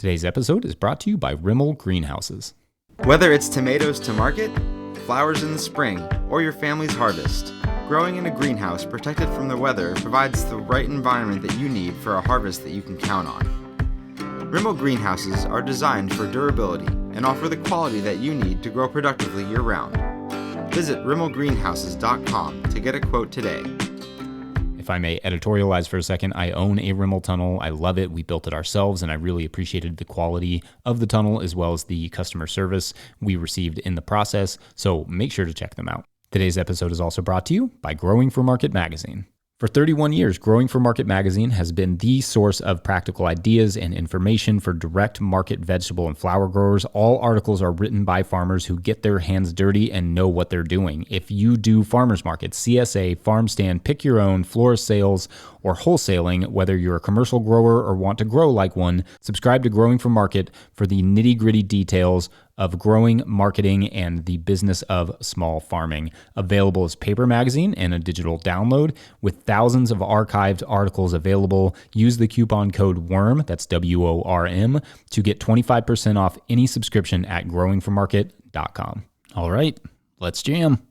Today's episode is brought to you by RIMOL Greenhouses. Whether it's tomatoes to market, flowers in the spring, or your family's harvest, growing in a greenhouse protected from the weather provides the right environment that you need for a harvest that you can count on. RIMOL Greenhouses are designed for durability and offer the quality that you need to grow productively year-round. Visit rimolgreenhouses.com to get a quote today. If I may editorialize for a second, I own a RIMOL tunnel. I love it. We built it ourselves, and I really appreciated the quality of the tunnel as well as the customer service we received in the process, so make sure to check them out. Today's episode is also brought to you by Growing for Market magazine. For 31 years, Growing for Market magazine has been the source of practical ideas and information for direct market vegetable and flower growers. All articles are written by farmers who get their hands dirty and know what they're doing. If you do farmers markets, CSA, farm stand, pick your own, florist sales, or wholesaling, whether you're a commercial grower or want to grow like one, subscribe to Growing for Market for the nitty-gritty details of growing, marketing, and the business of small farming. Available as paper magazine and a digital download with thousands of archived articles available. Use the coupon code WORM, that's WORM, to get 25% off any subscription at growingformarket.com. All right, let's jam.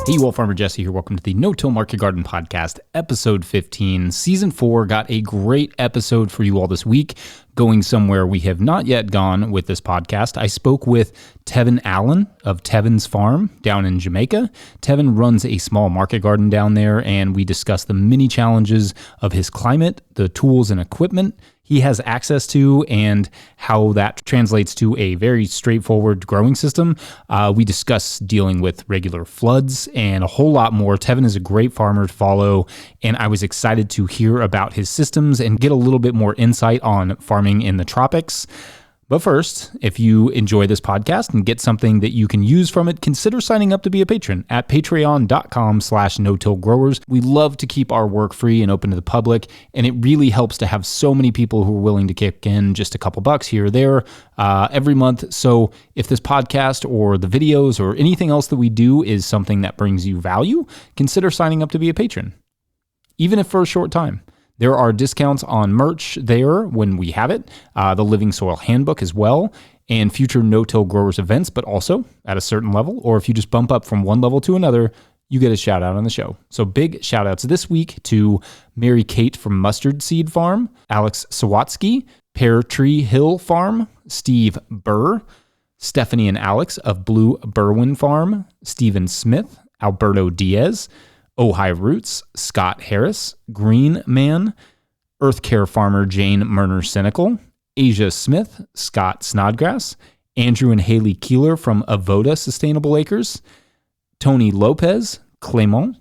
Hey, you all, Farmer Jesse here. Welcome to the No-Till Market Garden Podcast, episode 15. Season 4 got a great episode for you all this week, going somewhere we have not yet gone with this podcast. I spoke with Tevin Allen of Tevin's Farm down in Jamaica. Tevin runs a small market garden down there, and we discussed the many challenges of his climate, the tools and equipment he has access to, and how that translates to a very straightforward growing system. We discuss dealing with regular floods and a whole lot more. Tevin is a great farmer to follow, and I was excited to hear about his systems and get a little bit more insight on farming in the tropics. But first, if you enjoy this podcast and get something that you can use from it, consider signing up to be a patron at patreon.com/no-till-growers. We love to keep our work free and open to the public, and it really helps to have so many people who are willing to kick in just a couple bucks here or there every month. So if this podcast or the videos or anything else that we do is something that brings you value, consider signing up to be a patron, even if for a short time. There are discounts on merch there when we have it, the Living Soil Handbook as well, and future no-till growers events, but also at a certain level, or if you just bump up from one level to another, you get a shout out on the show. So big shout outs this week to Mary Kate from Mustard Seed Farm, Alex Sawatsky, Pear Tree Hill Farm, Steve Burr, Stephanie and Alex of Blue Berwyn Farm, Stephen Smith, Alberto Diaz, Ojai Roots, Scott Harris, Green Man, Earth Care Farmer Jane Murner Cynical, Asia Smith, Scott Snodgrass, Andrew and Haley Keeler from Avoda Sustainable Acres, Tony Lopez, Clement,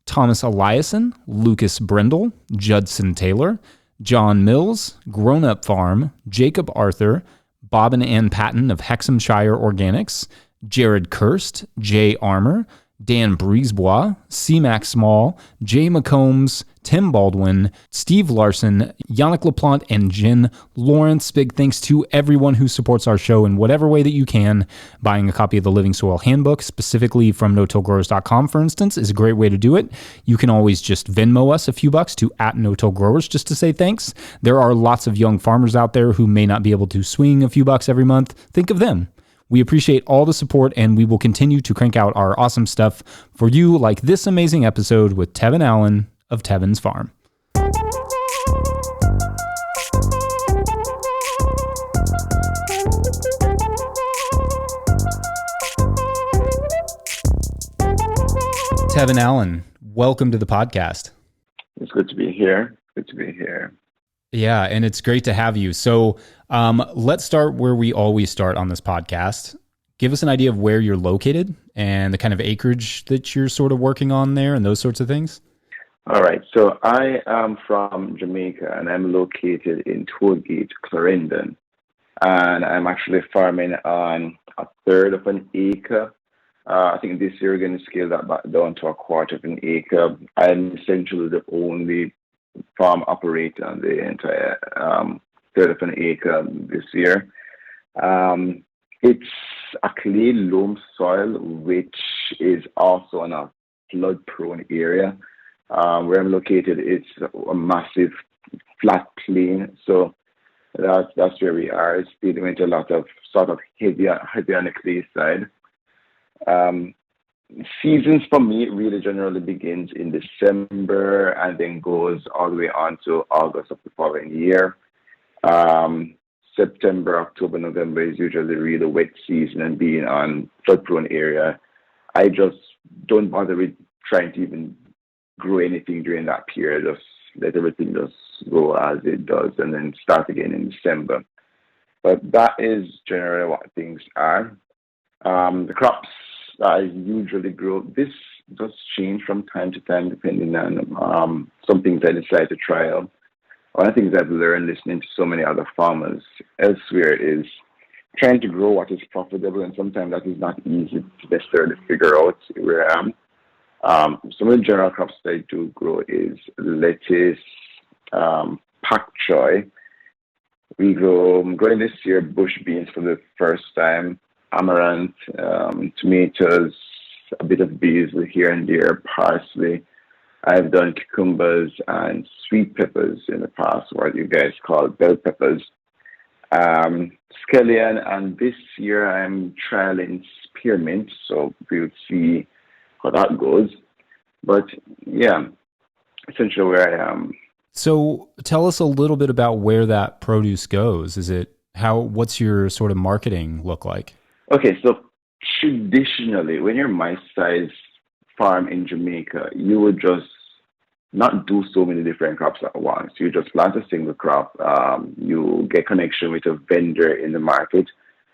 Thomas Eliason, Lucas Brendel, Judson Taylor, John Mills, Grown Up Farm, Jacob Arthur, Bob and Ann Patton of Hexhamshire Organics, Jared Kirst, Jay Armour, Dan Brisebois, C-Mac Small, Jay McCombs, Tim Baldwin, Steve Larson, Yannick LaPlante, and Jen Lawrence. Big thanks to everyone who supports our show in whatever way that you can. Buying a copy of the Living Soil Handbook, specifically from no-tillgrowers.com, for instance, is a great way to do it. You can always just Venmo us a few bucks to @no-tillgrowers just to say thanks. There are lots of young farmers out there who may not be able to swing a few bucks every month. Think of them. We appreciate all the support, and we will continue to crank out our awesome stuff for you, like this amazing episode with Tevin Allen of Tevin's Farm. Tevin Allen, welcome to the podcast. It's good to be here. Good to be here. Yeah, and it's great to have you. So let's start where we always start on this podcast. Give us an idea of where you're located and the kind of acreage that you're sort of working on there and those sorts of things. All right. So I am from Jamaica, and I'm located in Tollgate, Clarendon. And I'm actually farming on a third of an acre. I think this year we're going to scale that back down to a quarter of an acre. I'm essentially the only farm operator on the entire third of an acre this year. It's a clay-loam soil, which is also on a flood-prone area. Where I'm located, it's a massive flat plain, so that's where we are. It's dealing with a lot of sort of heavy on the clay side. Um, Seasons for me really generally begins in December and then goes all the way on to August of the following year. Um, September, October, November is usually really wet season, and being on flood-prone area, I just don't bother with trying to even grow anything during that period. Just let everything just go as it does, and then start again in December. But that is generally what things are. The crops that I usually grow, this does change from time to time depending on some things I decide to try out. One of the things I've learned listening to so many other farmers elsewhere is trying to grow what is profitable, and sometimes that is not easy to necessarily figure out where I am. Some of the general crops that I do grow is lettuce, pak choy. I'm growing this year bush beans for the first time, amaranth, tomatoes, a bit of basil here and there, parsley. I've done cucumbers and sweet peppers in the past, what you guys call bell peppers. Scallion, and this year I'm trialing spearmint, so we'll see how that goes. But yeah, essentially where I am. So tell us a little bit about where that produce goes. What's your sort of marketing look like? Okay, so traditionally, when you're my size farm in Jamaica, you would just not do so many different crops at once. You just plant a single crop. You get connection with a vendor in the market,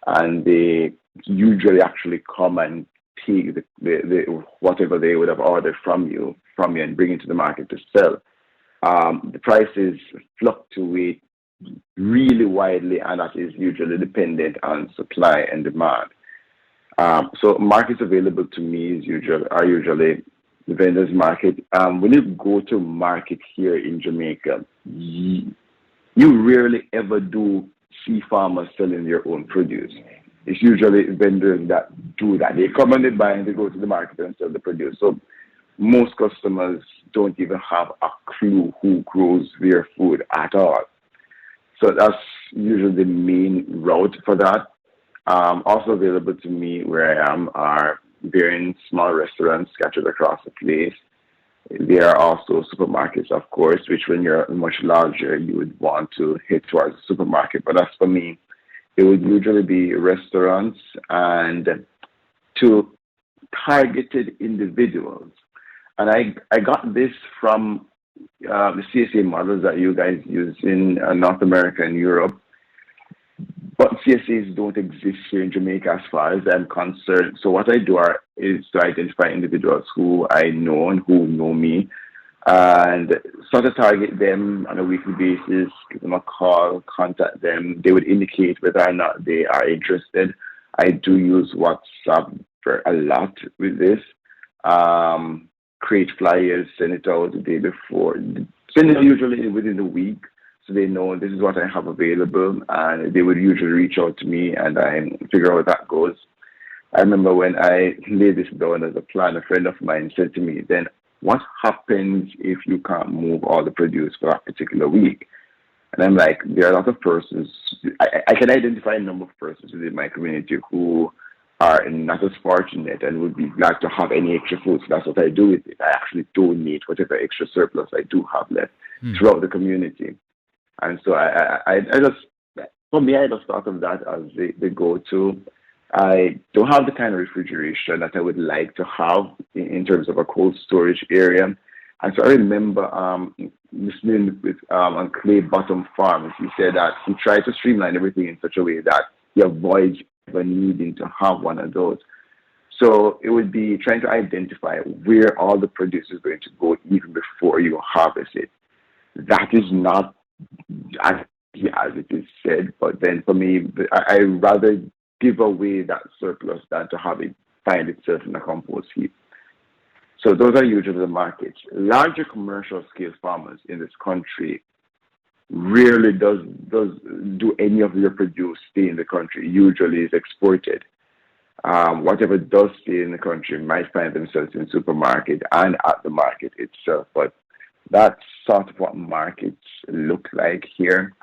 and they usually actually come and take the whatever they would have ordered from you and bring it to the market to sell. The prices fluctuate really widely, and that is usually dependent on supply and demand. So markets available to me are usually the vendors market. When you go to market here in Jamaica, you rarely ever do see farmers selling their own produce. It's usually vendors that do that. They come and they buy and they go to the market and sell the produce. So most customers don't even have a clue who grows their food at all. So that's usually the main route for that. Also available to me where I am are varying small restaurants scattered across the place. There are also supermarkets, of course, which when you're much larger, you would want to head towards the supermarket. But as for me, it would usually be restaurants and to targeted individuals. And I got this from the CSA models that you guys use in North America and Europe. But CSAs don't exist here in Jamaica as far as I'm concerned. So what I do is to identify individuals who I know and who know me and sort of target them on a weekly basis, give them a call, contact them. They would indicate whether or not they are interested. I do use WhatsApp for a lot with this. Create flyers, send it out the day before. Send it usually within the week, so they know this is what I have available, and they would usually reach out to me, and I figure out how that goes. I remember when I laid this down as a plan, a friend of mine said to me, then what happens if you can't move all the produce for that particular week? And I'm like, there are a lot of persons, I can identify a number of persons within my community who are not as fortunate and would be glad to have any extra food. So that's what I do with it. I actually donate whatever extra surplus I do have left throughout the community. And so I just, for me, I just thought of that as the go-to. I don't have the kind of refrigeration that I would like to have in terms of a cold storage area. And so I remember listening with on Clay Bottom Farms, he said that he tried to streamline everything in such a way that he avoids ever needing to have one of those. So it would be trying to identify where all the produce is going to go even before you harvest it. That is not as easy as it is said, but then for me, I rather give away that surplus than to have it find itself in a compost heap. So those are usually the markets. Larger commercial scale farmers in this country rarely does do any of their produce stay in the country. Usually is exported. Whatever does stay in the country might find themselves in supermarket and at the market itself. But that's sort of what markets look like here.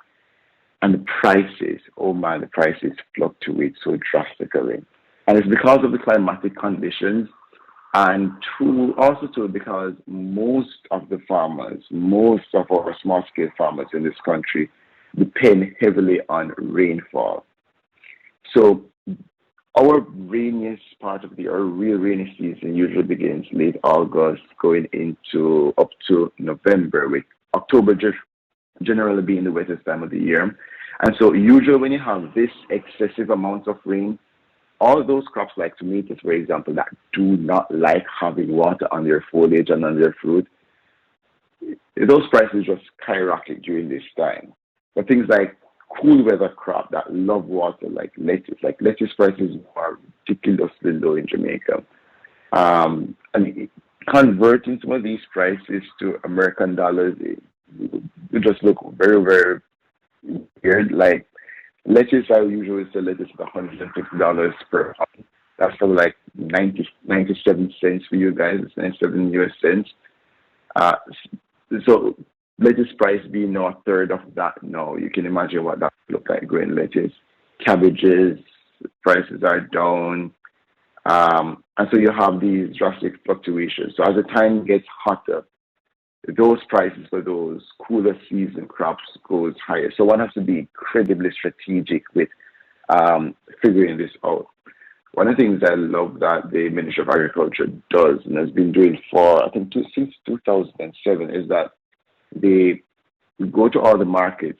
And the prices, oh man, the prices fluctuate so drastically. And it's because of the climatic conditions, and also because most of the farmers, most of our small scale farmers in this country depend heavily on rainfall. So our rainiest part of the year, our real rainy season usually begins late August, going into up to November, with October just generally being the wettest time of the year. And so usually when you have this excessive amount of rain, all those crops like tomatoes, for example, that do not like having water on their foliage and on their fruit, those prices just skyrocket during this time. But things like cool weather crop that love water, like lettuce prices are ridiculously low in Jamaica. And converting some of these prices to American dollars, it just look very, very weird. Like lettuce, I usually sell lettuce at $150 per pound. That's probably like 97 cents for you guys. It's 97 US cents. So lettuce price being now a third of that now. You can imagine what that would look like growing lettuce. Cabbages, prices are down. And so you have these drastic fluctuations. So as the time gets hotter, those prices for those cooler season crops goes higher. So one has to be incredibly strategic with figuring this out. One of the things I love that the Ministry of Agriculture does and has been doing for, I think, since 2007 is that they go to all the markets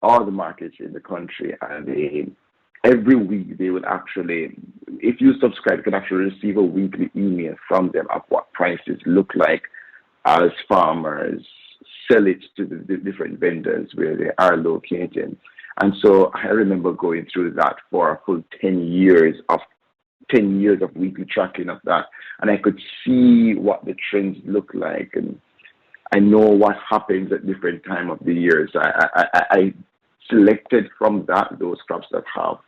in the country, and every week they will actually, if you subscribe, you can actually receive a weekly email from them of what prices look like as farmers sell it to the different vendors where they are located. And so I remember going through that for a full 10 years of weekly tracking of that. And I could see what the trends look like, and I know what happens at different time of the year. So I selected from that those crops that have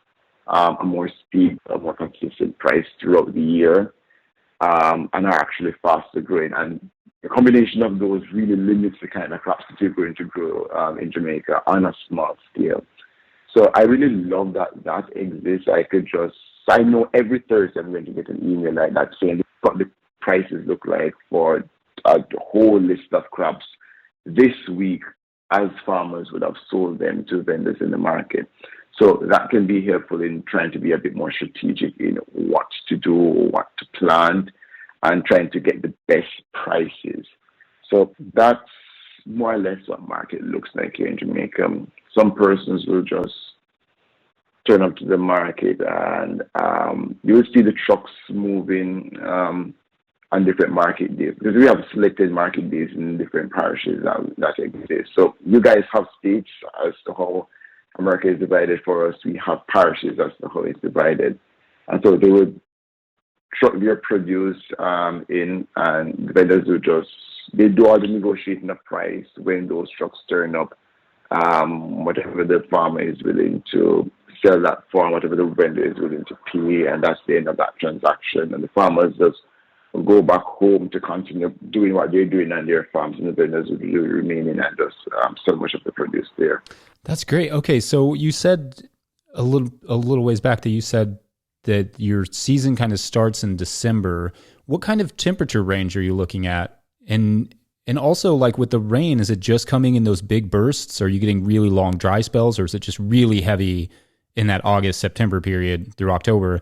a more steep, a more consistent price throughout the year, and are actually faster growing. And the combination of those really limits the kind of crops that you're going to grow in Jamaica on a small scale. So I really love that exists. I know every Thursday I'm going to get an email like that saying what the prices look like for the whole list of crops this week, as farmers would have sold them to vendors in the market. So that can be helpful in trying to be a bit more strategic in what to do, what to plant, and trying to get the best prices. So that's more or less what market looks like here in Jamaica. Some persons will just turn up to the market, and you will see the trucks moving on different market days, because we have selected market days in different parishes that exist. So you guys have states as to how America is divided. For us, we have parishes as to how it's divided. And so they would truck their produce in, and the vendors will they do all the negotiating of price when those trucks turn up, whatever the farmer is willing to sell that for, whatever the vendor is willing to pay, and that's the end of that transaction. And the farmers just go back home to continue doing what they're doing on their farms, and the vendors will be remaining and just sell much of the produce there. That's great. Okay, so you said a little ways back that you said that your season kind of starts in December. What kind of temperature range are you looking at? And also, like with the rain, is it just coming in those big bursts? Are you getting really long dry spells, or is it just really heavy in that August, September period through October,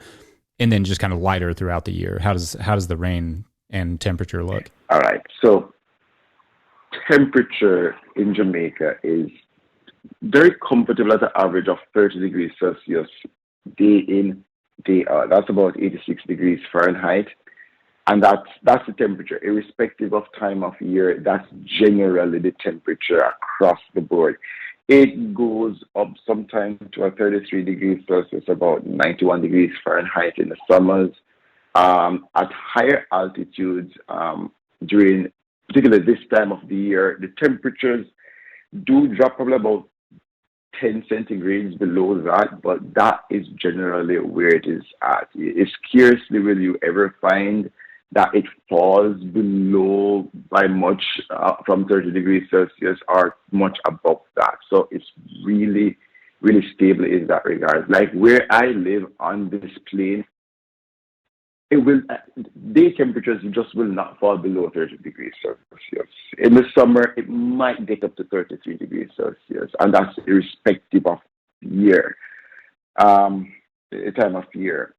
and then just kind of lighter throughout the year? How does the rain and temperature look? All right. So temperature in Jamaica is very comfortable at an average of 30 degrees Celsius day in, day out. That's about 86 degrees Fahrenheit. And that's the temperature, irrespective of time of year. That's generally the temperature across the board. It goes up sometimes to a 33 degrees Celsius, about 91 degrees Fahrenheit in the summers. At higher altitudes, during particularly this time of the year, the temperatures do drop probably about 10 centigrades below that, but that is generally where it is at. It's scarcely will you ever find that it falls below by much from 30 degrees Celsius or much above that. So it's really, really stable in that regard. Like where I live on this plain, it will day temperatures just will not fall below 30 degrees Celsius. In the summer, it might get up to 33 degrees Celsius, and that's irrespective of year, time of year.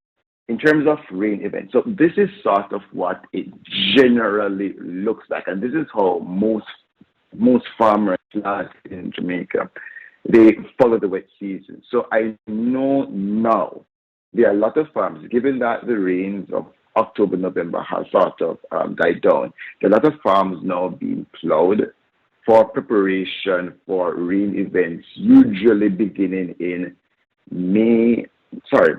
In terms of rain events, so this is sort of what it generally looks like, and this is how most farmers in Jamaica they follow the wet season. So I know now there are a lot of farms, given that the rains of October, November has sort of died down, there are a lot of farms now being plowed for preparation for rain events, usually beginning in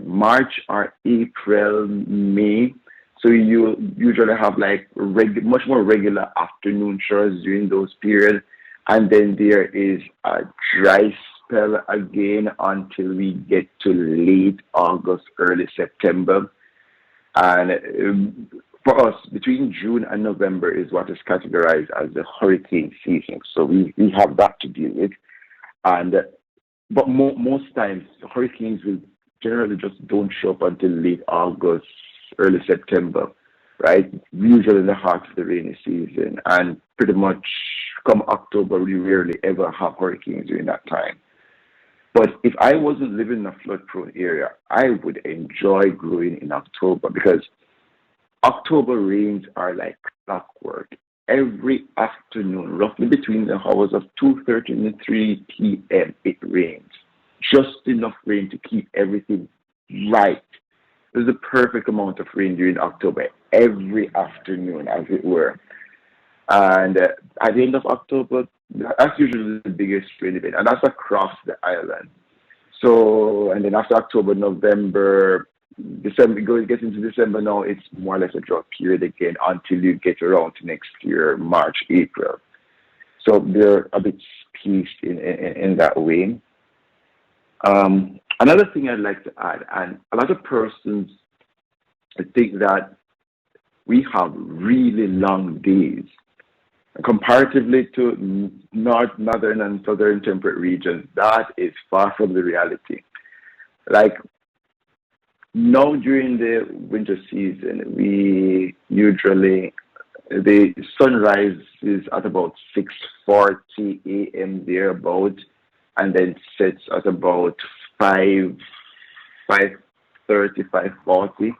March or April, May. So you usually have like much more regular afternoon showers during those periods. And then there is a dry spell again until we get to late August, early September. And for us, between June and November is what is categorized as the hurricane season. So we have that to deal with. But most times, hurricanes will generally just don't show up until late August, early September, right? Usually in the heart of the rainy season. And pretty much come October, we rarely ever have hurricanes during that time. But if I wasn't living in a flood-prone area, I would enjoy growing in October because October rains are like clockwork. Every afternoon, roughly between the hours of 2:30 and 3 p.m., it rains. Just enough rain to keep everything right. There's a perfect amount of rain during October, every afternoon, as it were. And at the end of October, that's usually the biggest rain event, and that's across the island. So, and then after October, November, December, it gets into December now, it's more or less a drought period again until you get around to next year, March, April. So they're a bit spaced in that way. Another thing I'd like to add, and a lot of persons think that we have really long days. Comparatively to northern and southern temperate regions, that is far from the reality. Like now during the winter season, we usually, the sunrise is at about 6:40 a.m. thereabout, and then sets at about 5:30, 5:40.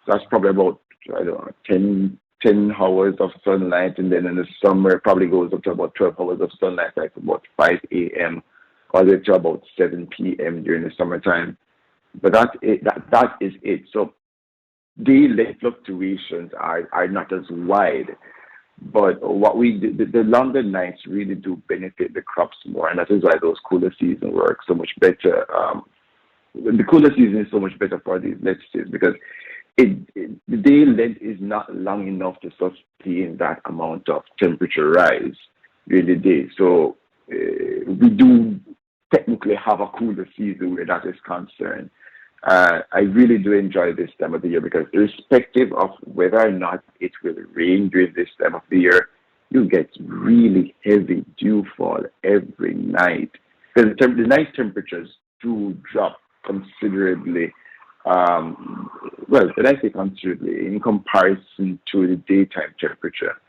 So that's probably about, I don't know, 10 hours of sunlight, and then in the summer it probably goes up to about 12 hours of sunlight, like about 5 a.m. all the way to about 7 p.m. during the summertime. But that is it. So day-length fluctuations are not as wide, but what we do, the longer nights really do benefit the crops more, and that is why those cooler seasons work so much better. The cooler season is so much better for these lettuces because the day length is not long enough to sustain that amount of temperature rise during the day. So we do technically have a cooler season where that is concerned. I really do enjoy this time of the year because irrespective of whether or not it will rain during this time of the year, you get really heavy dewfall every night. Because the night temperatures do drop considerably. Well, when I say considerably, in comparison to the daytime temperature.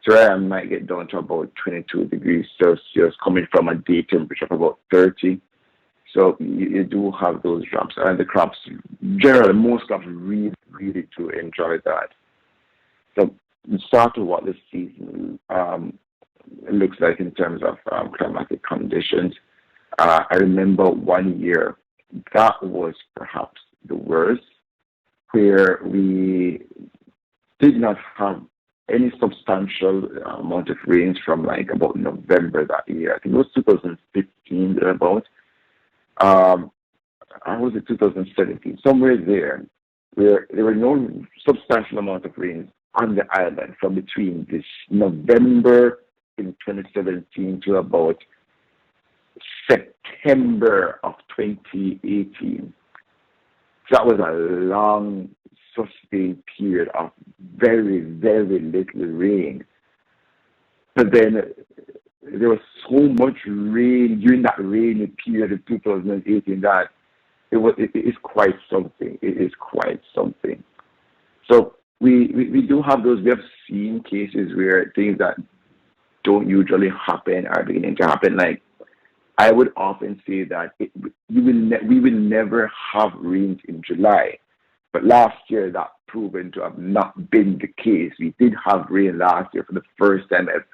So I might get down to about 22 degrees Celsius coming from a day temperature of about 30. So you do have those drops. And the crops, generally, most crops really, really do enjoy that. So the start of what the season looks like in terms of climatic conditions. I remember one year that was perhaps the worst, where we did not have any substantial amount of rains from like about November that year. I think it was 2015 thereabout. I was in 2017, somewhere there, where there were no substantial amount of rains on the island from between this November in 2017 to about September of 2018. So that was a long, sustained period of very, very little rain. But then there was so much rain during that rainy period of 2018 that it is quite something. It is quite something. So we do have those. We have seen cases where things that don't usually happen are beginning to happen. Like, I would often say that we will never have rains in July. But last year, that proven to have not been the case. We did have rain last year for the first time I've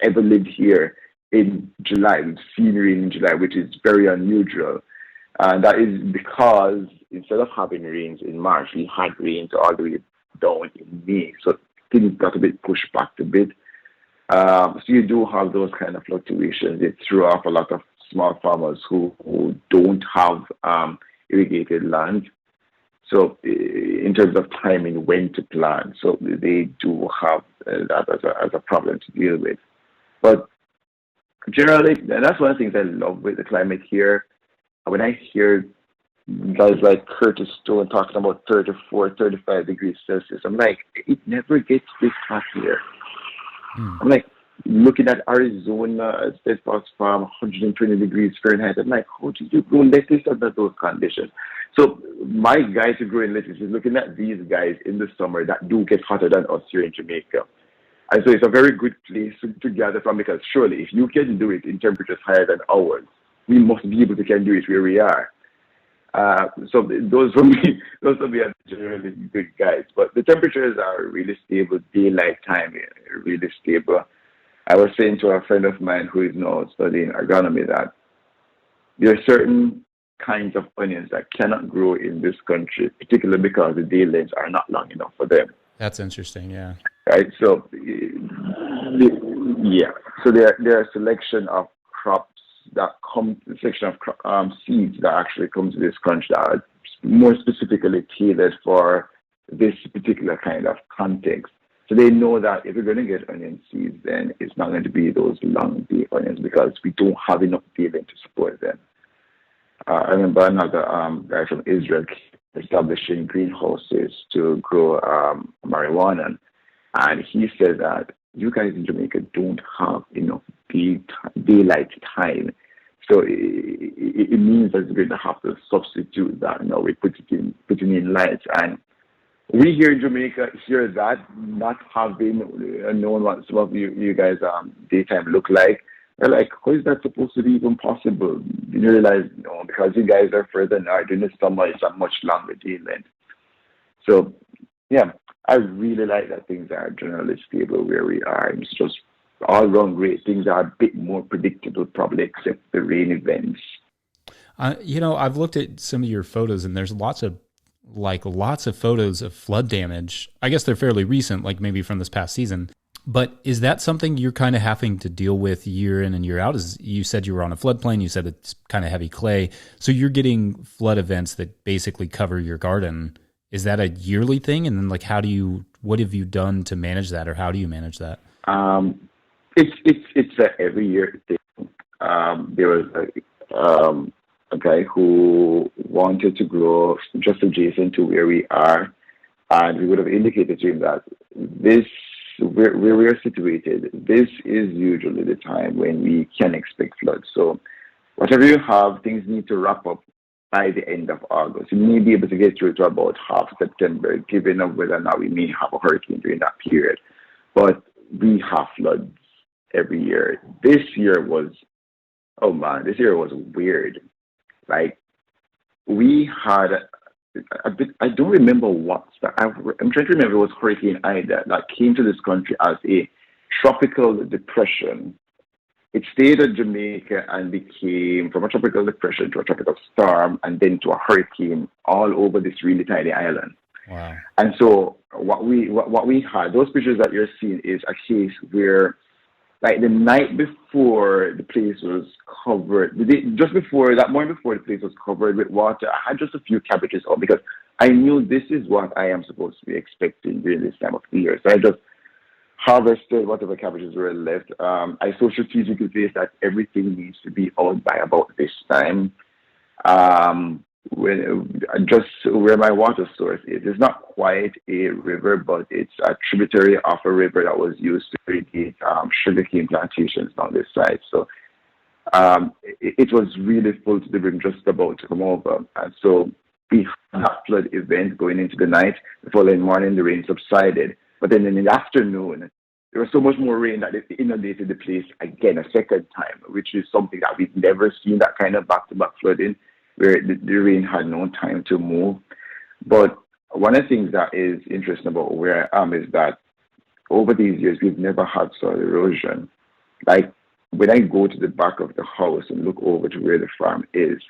ever lived here in July. We've seen rain in July, which is very unusual. And that is because instead of having rains in March, we had rains all the way down in May. So things got a bit pushed back a bit. So you do have those kind of fluctuations. It threw off a lot of small farmers who don't have irrigated land. So in terms of timing when to plant, so they do have that as a problem to deal with. But generally, and that's one of the things I love with the climate here. When I hear guys like Curtis Stone talking about 34, 35 degrees Celsius, I'm like, it never gets this hot here. I'm like, looking at Arizona, Steadfast Farm, 120 degrees Fahrenheit. I'm like, how do you grow lettuce under those conditions? So my guide to growing lettuce is looking at these guys in the summer that do get hotter than us here in Jamaica. And so it's a very good place to gather from, because surely if you can do it in temperatures higher than ours, we must be able to can do it where we are. So those for me are generally good guides. But the temperatures are really stable, daylight time really stable. I was saying to a friend of mine who is now studying agronomy that there are certain kinds of onions that cannot grow in this country, particularly because the day lengths are not long enough for them. That's interesting, yeah. Right, so so there are a selection of crops that come, a section of seeds that actually come to this country that are more specifically tailored for this particular kind of context. So they know that if we're going to get onion seeds, then it's not going to be those long day onions because we don't have enough day length to support them. I remember another guy from Israel establishing greenhouses to grow marijuana. And he said that you guys in Jamaica don't have enough daylight time. So it means that we're going to have to substitute that. Now we're putting in lights. And we here in Jamaica hear that, not having known what some of you guys daytime look like. They're like, how is that supposed to be even possible? You realize, no, because you guys are further north in the summer, it's a much longer day length. So, yeah, I really like that things are generally stable where we are. It's just all around great. Things are a bit more predictable, probably, except the rain events. I've looked at some of your photos, and there's lots of photos of flood damage. I guess they're fairly recent, like maybe from this past season. But is that something you're kind of having to deal with year in and year out? As you said, you were on a floodplain. You said it's kind of heavy clay. So you're getting flood events that basically cover your garden. Is that a yearly thing? And then, like, what have you done to manage that, or how do you manage that? It's an every year thing. There was a guy who wanted to grow just adjacent to where we are, and we would have indicated to him that where we are situated, this is usually the time when we can expect floods. So whatever you have, things need to wrap up by the end of August. You may be able to get through to about half September, given of whether or not we may have a hurricane during that period. But we have floods every year. This year was weird. Like, we had I don't remember I'm trying to remember. It was Hurricane Ida that came to this country as a tropical depression. It stayed in Jamaica and became from a tropical depression to a tropical storm and then to a hurricane all over this really tiny island. Wow. And so what we had, those pictures that you're seeing, is a case where, like, the night before the place was covered, just before that morning before the place was covered with water, I had just a few cabbages out because I knew this is what I am supposed to be expecting during this time of the year. So I just harvested whatever cabbages were left. I so strategically placed that everything needs to be out by about this time. When just where my water source is, it's not quite a river, but it's a tributary of a river that was used to irrigate sugarcane plantations on this side. So it was really full to the brim, just about to come over. And so we had that flood event going into the night. The following morning, the rain subsided. But then in the afternoon, there was so much more rain that it inundated the place again a second time, which is something that we've never seen, that kind of back-to-back flooding, where the rain had no time to move. But one of the things that is interesting about where I am is that over these years, we've never had soil erosion. Like, when I go to the back of the house and look over to where the farm is,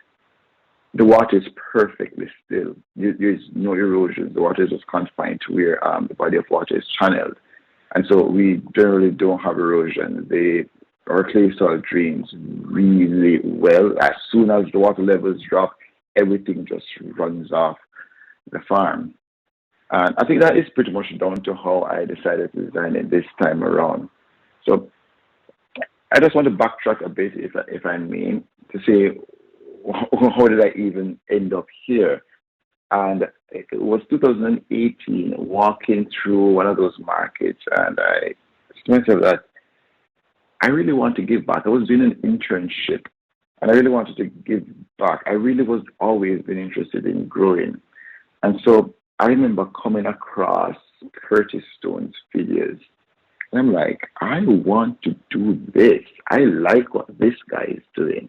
the water is perfectly still. There's no erosion. The water is just confined to where the body of water is channeled. And so we generally don't have erosion. Our clay soil drains really well. As soon as the water levels drop, everything just runs off the farm. And I think that is pretty much down to how I decided to design it this time around. So I just want to backtrack a bit, if I may, to say, how did I even end up here? And it was 2018, walking through one of those markets, and I said to myself that I really want to give back. I was doing an internship, and I really wanted to give back. I really was always been interested in growing. And so I remember coming across Curtis Stone's videos. And I'm like, I want to do this. I like what this guy is doing.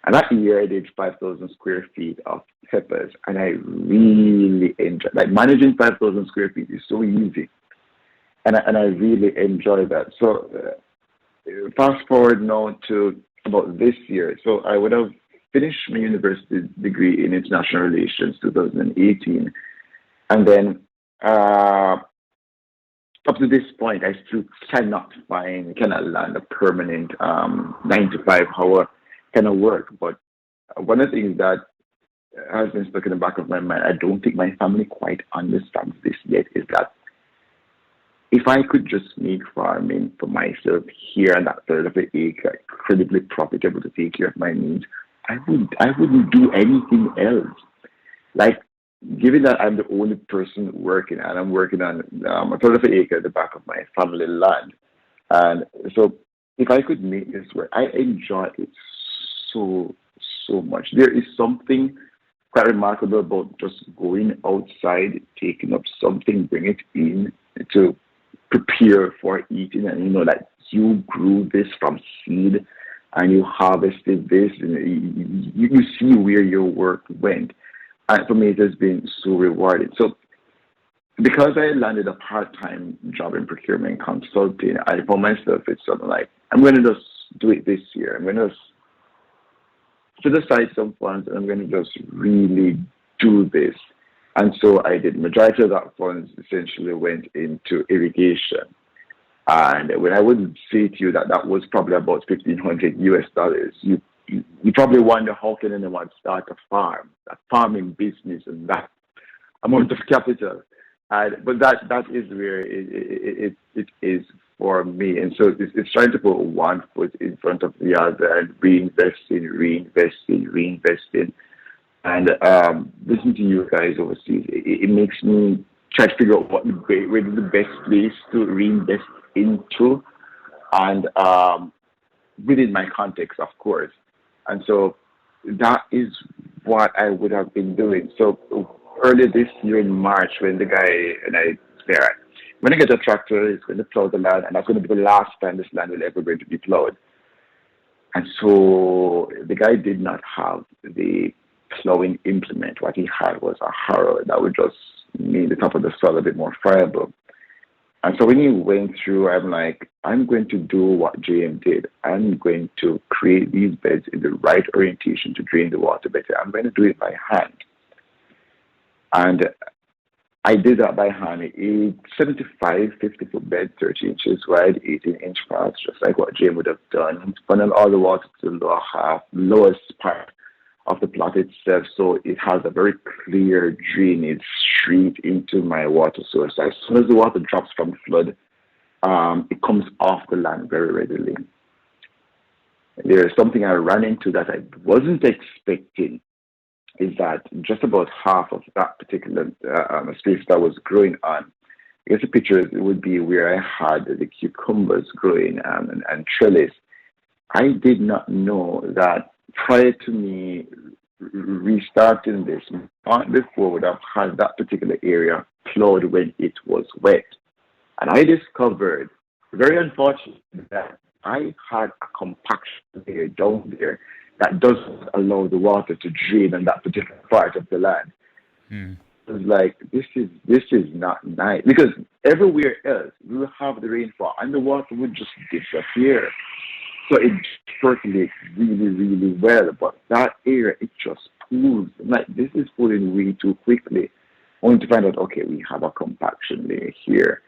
And that year I did 5,000 square feet of peppers, and I really enjoyed, like, managing 5,000 square feet is so easy. And I really enjoyed that. So fast forward now to about this year. So I would have finished my university degree in international relations 2018. And then up to this point, I still cannot land a permanent 9-to-5 hour kind of work. But one of the things that has been stuck in the back of my mind, I don't think my family quite understands this yet, is that if I could just make farming for myself here and that third of an acre incredibly profitable to take care of my needs, I wouldn't do anything else. Like, given that I'm the only person working, and I'm working on a third of an acre at the back of my family land, and so if I could make this work, I enjoy it so much. There is something quite remarkable about just going outside, taking up something, bring it in to prepare for eating, and that you grew this from seed and you harvested this, and you see where your work went. And for me, it has been so rewarding. So because I landed a part-time job in procurement consulting, I found myself it's something like, I'm going to just do it this year. I'm going to set aside some funds, and I'm going to just really do this. And so I did. Majority of that funds essentially went into irrigation. And when I would say to you that that was probably about $1,500 US, you probably wonder, how can anyone start a farming business, and that amount of capital? But that is where it is for me. And so it's trying to put one foot in front of the other and reinvesting. And listening to you guys overseas, it makes me try to figure out where is the best place to reinvest into, and within my context, of course. And so that is what I would have been doing. So earlier this year in March, when the guy and I said, when I get a tractor, it's going to plow the land, and that's going to be the last time this land will ever going to be plowed. And so the guy did not have the plowing implement. What he had was a harrow that would just make the top of the soil a bit more friable. And so when he went through, I'm like, I'm going to do what JM did. I'm going to create these beds in the right orientation to drain the water better. I'm going to do it by hand. And I did that by hand. A 75, 50-foot bed, 30 inches wide, 18-inch paths, just like what JM would have done. Funnel all the water to the lowest part of the plot itself, so it has a very clear drainage street into my water source. As soon as the water drops from flood, it comes off the land very readily. There's something I ran into that I wasn't expecting, is that just about half of that particular space that I was growing on, I guess the picture would be where I had the cucumbers growing and trellis. I did not know that prior to me restarting this, month before would have had that particular area plowed when it was wet. And I discovered, very unfortunately, that I had a compaction layer down there that doesn't allow the water to drain on that particular part of the land. It was like, this is not nice, because everywhere else we will have the rainfall and the water would just disappear. So it percolates really, really well. But that area, it just pools. I'm like, this is pooling way too quickly. Only to find out, okay, we have a compaction layer here.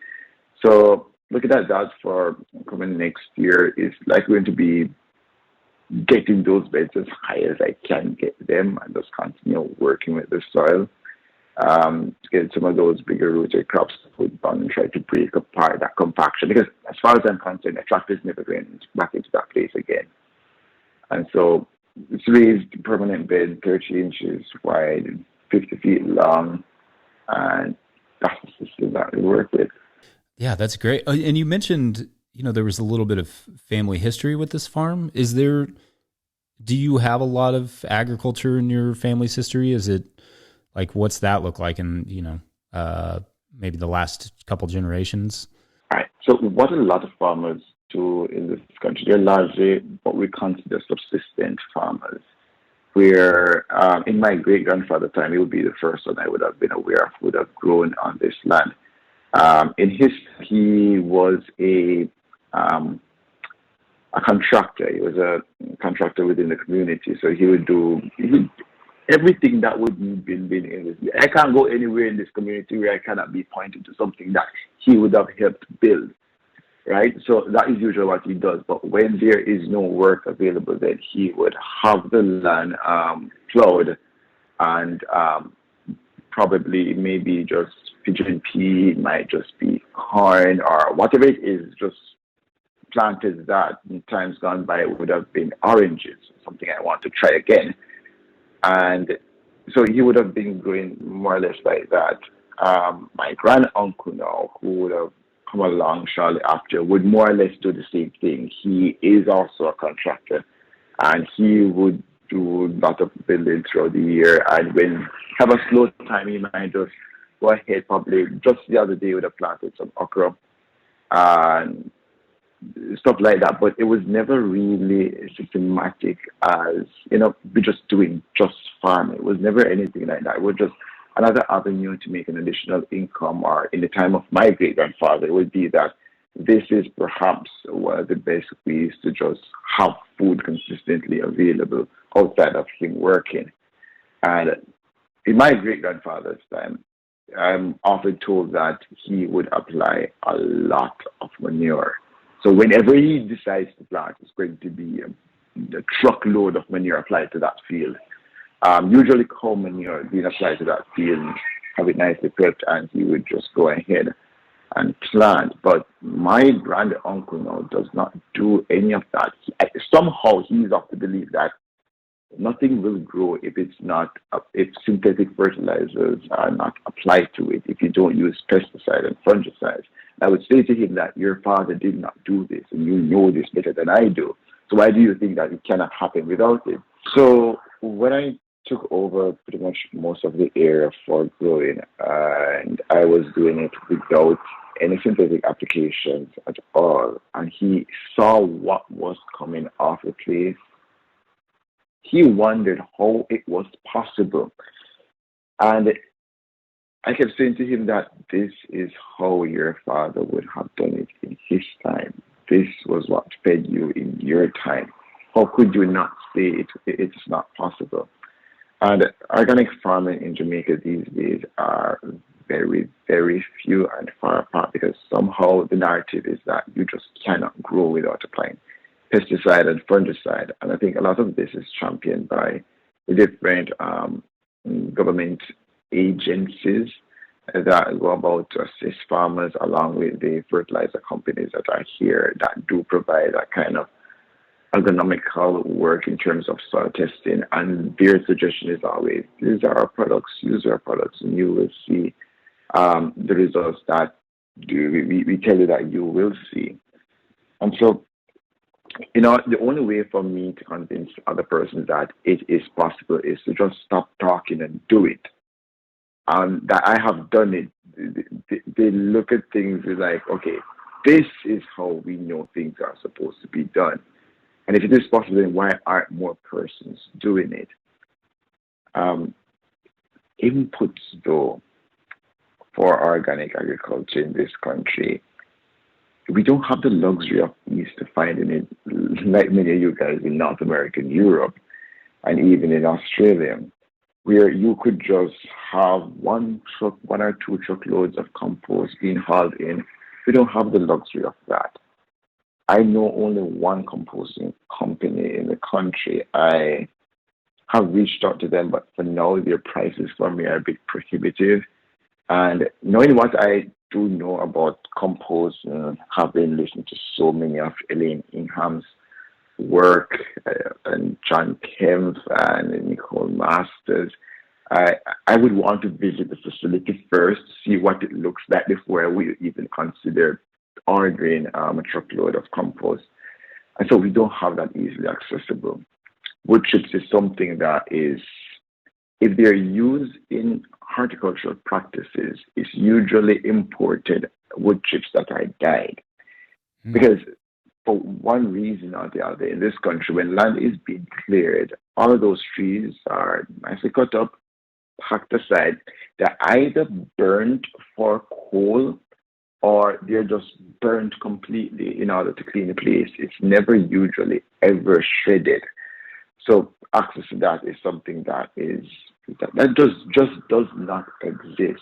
So looking at that for coming next year is like going to be getting those beds as high as I can get them and just continue working with the soil. To get some of those bigger rooted crops to put down and try to break apart that compaction. Because as far as I'm concerned, the tractor is never going back into that place again. And so it's raised permanent bed, 30 inches wide, 50 feet long, and that's the system that we work with. Yeah, that's great. And you mentioned, there was a little bit of family history with this farm. Do you have a lot of agriculture in your family's history? Is it like, what's that look like in, maybe the last couple generations? All right. So what a lot of farmers do in this country, they're largely what we consider subsistence farmers, where in my great-grandfather's time, he would be the first one I would have been aware of would have grown on this land. He was a contractor. He was a contractor within the community. So he would do everything that would be building in this. I can't go anywhere in this community where I cannot be pointed to something that he would have helped build, right? So that is usually what he does. But when there is no work available, then he would have the land plowed and probably maybe just pigeon pea, it might just be corn or whatever it is, just planted that in times gone by it would have been oranges, something I want to try again. And so he would have been growing more or less like that. My grand uncle now, who would have come along shortly after, would more or less do the same thing. He is also a contractor, and he would do a lot of building throughout the year. And when have a slow time, he might just go ahead. Probably just the other day, would have planted some okra and stuff like that, but it was never really systematic as, we just doing just farming. It was never anything like that. It was just another avenue to make an additional income, or in the time of my great-grandfather, it would be that this is perhaps one of the best ways to just have food consistently available outside of him working. And in my great-grandfather's time, I'm often told that he would apply a lot of manure. So whenever he decides to plant, it's going to be a truckload of manure applied to that field. Usually cow manure being applied to that field, have it nicely prepped, and he would just go ahead and plant. But my grand uncle now does not do any of that. Somehow he's of the belief that nothing will grow if synthetic fertilizers are not applied to it, if you don't use pesticide and fungicides. I would say to him that your father did not do this, and you know this better than I do. So why do you think that it cannot happen without it? So when I took over pretty much most of the area for growing, and I was doing it without any synthetic applications at all, and he saw what was coming off the place, he wondered how it was possible. And I kept saying to him that this is how your father would have done it in his time. This was what fed you in your time. How could you not say it's not possible? And organic farming in Jamaica these days are very, very few and far apart, because somehow the narrative is that you just cannot grow without applying pesticide and fungicide. And I think a lot of this is championed by the different government agencies that go about to assist farmers along with the fertilizer companies that are here that do provide that kind of agronomical work in terms of soil testing. And their suggestion is always, these are our products, use our products, and you will see the results that we tell you that you will see. And so, the only way for me to convince other persons that it is possible is to just stop talking and do it. That I have done it. They look at things like, okay, this is how we know things are supposed to be done. And if it is possible, then why aren't more persons doing it? Inputs, though, for organic agriculture in this country, we don't have the luxury of ease to finding it like many of you guys in North America and Europe, and even in Australia, where you could just have one or two truckloads of compost being hauled in. We don't have the luxury of that. I know only one composting company in the country. I have reached out to them, but for now, their prices for me are a bit prohibitive. And knowing what I do know about compost, having listened to so many of Elaine Ingham's work and John Kempf and Nicole Masters, I would want to visit the facility first, see what it looks like before I would even consider ordering a truckload of compost. And so we don't have that easily accessible. Wood chips is something that is, if they're used in horticultural practices, it's usually imported wood chips that are dyed. Because for one reason or the other, in this country, when land is being cleared, all of those trees are nicely cut up, packed aside. They're either burned for coal or they're just burnt completely in order to clean the place. It's never usually ever shredded. So access to that is something that just does not exist.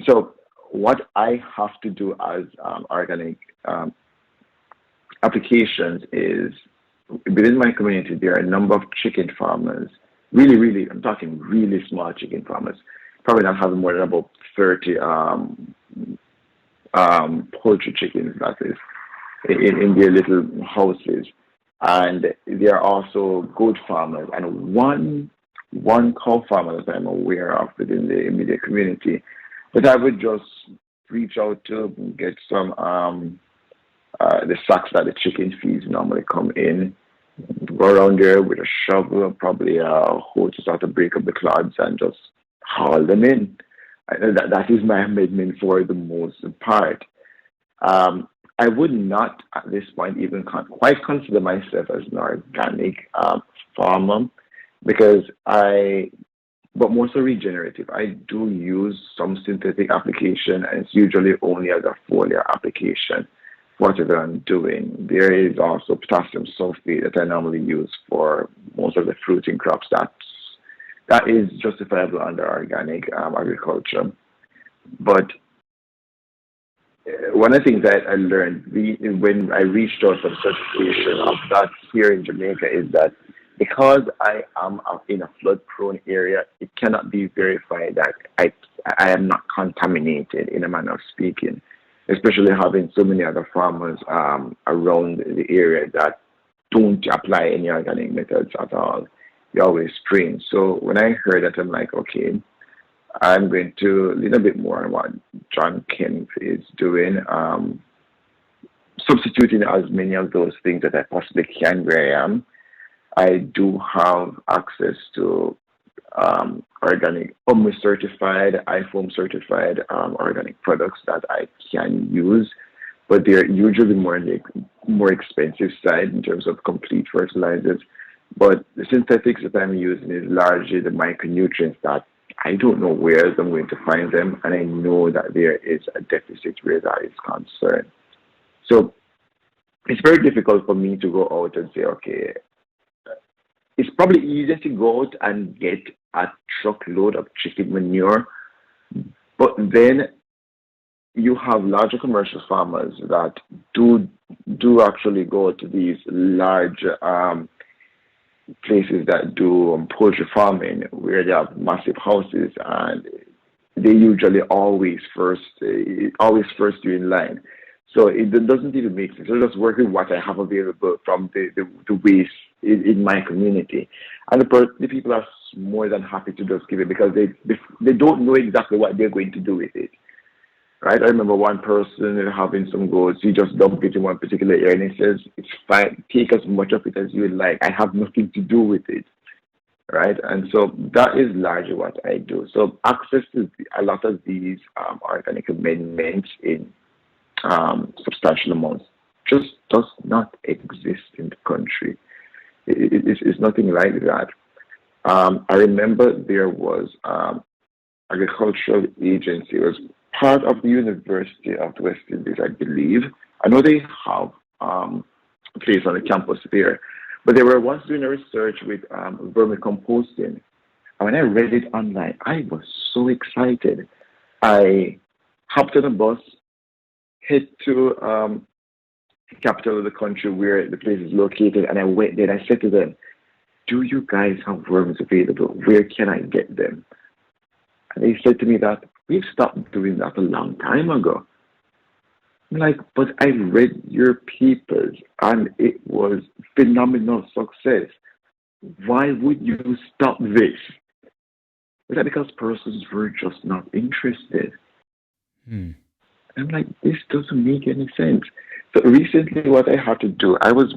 So what I have to do as organic applications is, within my community, there are a number of chicken farmers, really, I'm talking really small chicken farmers, probably not having more than about 30 poultry chickens, that is, in their little houses. And there are also goat farmers and one cow farmer that I'm aware of within the immediate community. But I would just reach out to get some the sacks that the chicken feeds normally come in, go around there with a shovel, probably a hoe to start to break up the clods and just haul them in. That is my amendment for the most part. I would not at this point even quite consider myself as an organic farmer, because but more so regenerative. I do use some synthetic application, and it's usually only as a foliar application, whatever I'm doing. There is also potassium sulfate that I normally use for most of the fruiting crops. That is justifiable under organic agriculture. But one of the things that I learned when I reached out for the certification of that here in Jamaica is that because I am in a flood-prone area, it cannot be verified that I am not contaminated, in a manner of speaking, especially having so many other farmers around the area that don't apply any organic methods at all. They always spraying. So when I heard that, I'm like, okay, I'm going to learn a bit more on what John Kempf is doing, substituting as many of those things that I possibly can where I am. I do have access to organic, certified, IFOAM certified organic products that I can use, but they're usually more expensive side in terms of complete fertilizers. But the synthetics that I'm using is largely the micronutrients that I don't know where I'm going to find them, and I know that there is a deficit where that is concerned. So it's very difficult for me to go out and say, okay, it's probably easier to go out and get a truckload of chicken manure, but then you have larger commercial farmers that do actually go to these large places that do poultry farming, where they have massive houses, and they usually always first you in line. So it doesn't even make sense. So just work with what I have available from the waste in my community. And the people are more than happy to just give it because they don't know exactly what they're going to do with it. Right? I remember one person having some goats. He just dumped it in one particular area and he says, it's fine, take as much of it as you would like. I have nothing to do with it. Right? And so that is largely what I do. So access to a lot of these organic amendments in substantial amounts just does not exist in the country. It's nothing like that. I remember there was agricultural agency. It was part of the University of the West Indies, I believe. I know they have a place on the campus there, but they were once doing a research with vermicomposting. And when I read it online, I was so excited. I hopped on a bus, head to the capital of the country where the place is located, and I went there and I said to them, do you guys have worms available? Where can I get them? And they said to me that we've stopped doing that a long time ago. I'm like, but I read your papers and it was phenomenal success. Why would you stop this? Was that because persons were just not interested? I'm like, this doesn't make any sense. So recently what I had to do, I was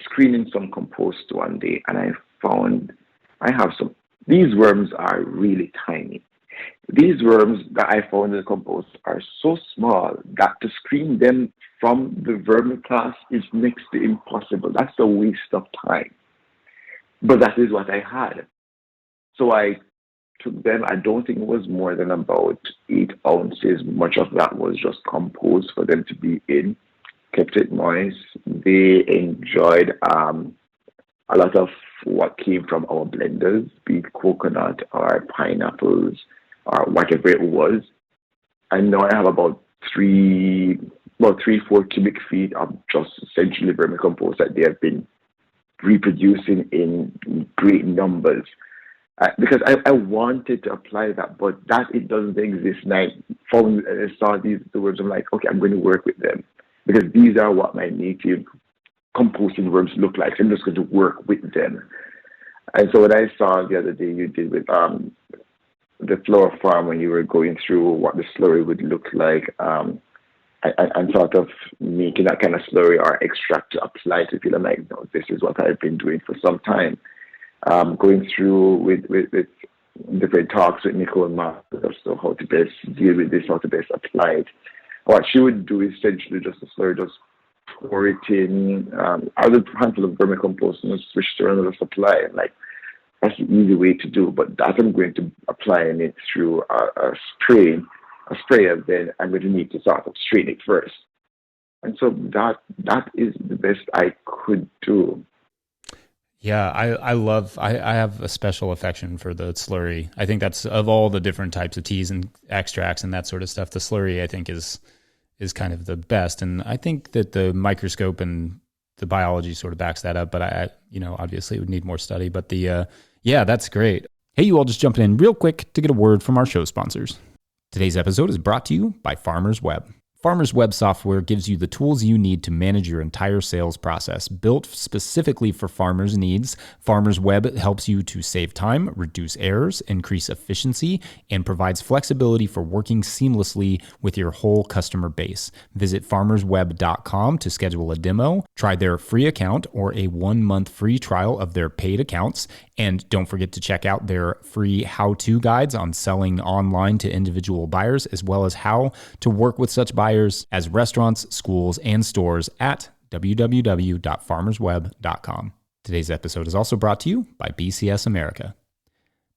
screening some compost one day and I found I have these worms are really tiny. These worms that I found in the compost are so small that to screen them from the vermicast is next to impossible. That's a waste of time. But that is what I had. So I took them. I don't think it was more than about 8 ounces. Much of that was just compost for them to be in. Kept it moist. They enjoyed a lot of what came from our blenders, be it coconut or pineapples or whatever it was. I know I have about 3-4 cubic feet of just essentially vermicompost that they have been reproducing in great numbers. Because I wanted to apply that, but that it doesn't exist. And I saw the worms. I'm like, okay, I'm going to work with them because these are what my native composting worms look like. So I'm just going to work with them. And so what I saw the other day you did with the flower farm when you were going through what the slurry would look like, and sort of making that kind of slurry or extract to apply to people. I'm like, no, this is what I've been doing for some time. Going through with different talks with Nicole Masters, so how to best deal with this, how to best apply it. What she would do is essentially just a slurry, just pour it in, add a handful of vermicompost and switch to another supply. And like, that's the easy way to do, but that I'm going to apply it through a sprayer, then I'm going to need to sort of strain it first. And so that is the best I could do. Yeah, I have a special affection for the slurry. I think that's, of all the different types of teas and extracts and that sort of stuff, the slurry I think is kind of the best. And I think that the microscope and the biology sort of backs that up, but obviously it would need more study, but yeah, that's great. Hey, you all, just jumping in real quick to get a word from our show sponsors. Today's episode is brought to you by Farmers Web. Farmers Web software gives you the tools you need to manage your entire sales process. Built specifically for farmers' needs, Farmers Web helps you to save time, reduce errors, increase efficiency, and provides flexibility for working seamlessly with your whole customer base. Visit farmersweb.com to schedule a demo, try their free account or a 1-month free trial of their paid accounts, and don't forget to check out their free how-to guides on selling online to individual buyers, as well as how to work with such buyers as restaurants, schools, and stores at www.farmersweb.com. Today's episode is also brought to you by BCS America.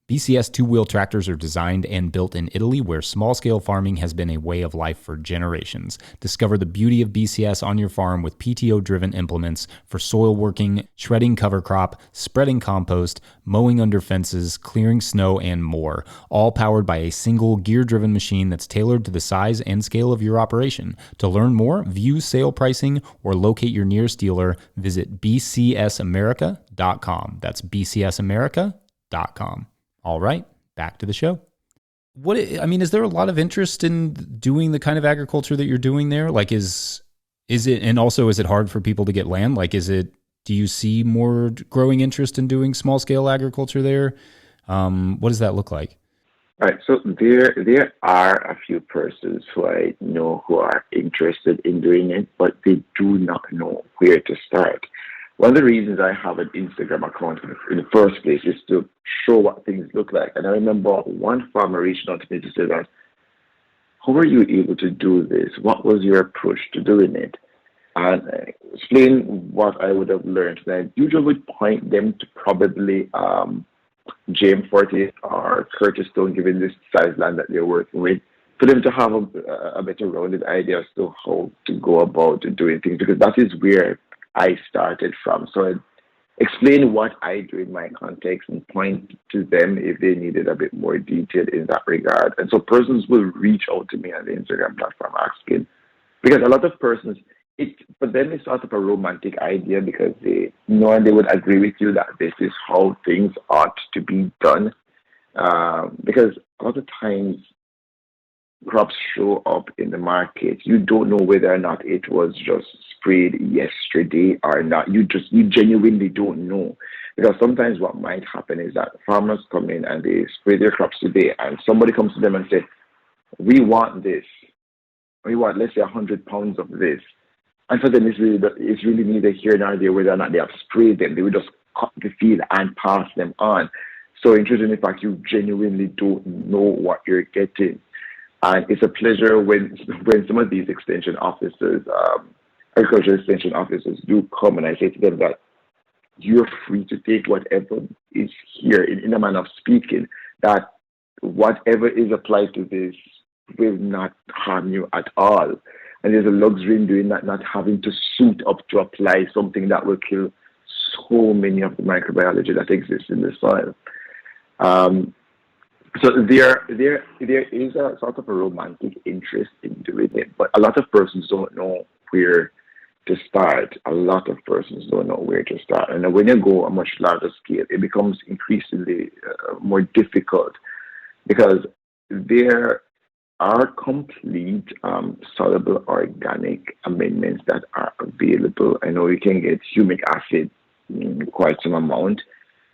BCS two-wheel tractors are designed and built in Italy, where small-scale farming has been a way of life for generations. Discover the beauty of BCS on your farm with PTO-driven implements for soil working, shredding cover crop, spreading compost, mowing under fences, clearing snow, and more, all powered by a single gear-driven machine that's tailored to the size and scale of your operation. To learn more, view sale pricing, or locate your nearest dealer, visit bcsamerica.com. That's bcsamerica.com. All right, back to the show. is there a lot of interest in doing the kind of agriculture that you're doing there? Like, is it, and also is it hard for people to get land? Like, do you see more growing interest in doing small scale agriculture there? What does that look like? All right, so there are a few persons who I know who are interested in doing it, but they do not know where to start. One of the reasons I have an Instagram account in the first place is to show what things look like. And I remember one farmer reaching out to me to say that, how were you able to do this? What was your approach to doing it? And explain what I would have learned. And I usually would point them to probably JM40 or Curtis Stone, given this size land that they're working with, for them to have a better rounded idea as to how to go about doing things, because that is where I started from. So I explain what I do in my context and point to them if they needed a bit more detail in that regard. And so persons will reach out to me on the Instagram platform asking, because a lot of persons, for them it's sort of a romantic idea, because they know and they would agree with you that this is how things ought to be done. Because a lot of times crops show up in the market, you don't know whether or not it was just sprayed yesterday or not. You genuinely don't know. Because sometimes what might happen is that farmers come in and they spray their crops today, and somebody comes to them and says, we want this. We want, let's say, 100 pounds of this. And for them, it's really neither here nor there whether or not they have sprayed them. They will just cut the field and pass them on. So interesting in fact, you genuinely don't know what you're getting. And it's a pleasure when some of these extension officers, agricultural extension officers do come, and I say to them that you're free to take whatever is here, in a manner of speaking, that whatever is applied to this will not harm you at all. And there's a luxury in doing that, not having to suit up to apply something that will kill so many of the microbiology that exists in the soil. So there is a sort of a romantic interest in doing it, but a lot of persons don't know where to start. A lot of persons don't know where to start. And when you go a much larger scale, it becomes increasingly more difficult, because there are complete soluble organic amendments that are available. I know you can get humic acid in quite some amount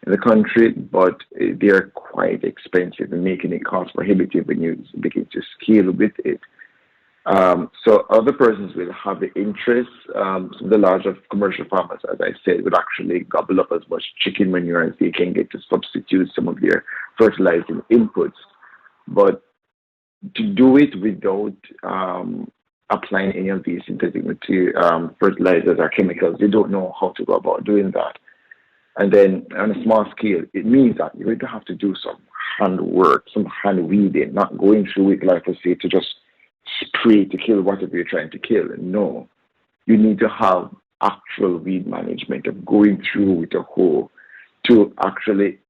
in the country, but they're quite expensive and making it cost prohibitive when you begin to scale with it. So other persons will have the interest. Some of the larger commercial farmers, as I said, would actually gobble up as much chicken manure as they can get to substitute some of their fertilizing inputs. But to do it without applying any of these synthetic material, fertilizers or chemicals, they don't know how to go about doing that. And then on a small scale, it means that you're going to have to do some hand work, some hand weeding, not going through it, like I say, to just spray to kill whatever you're trying to kill. No, you need to have actual weed management of going through with a hoe to actually.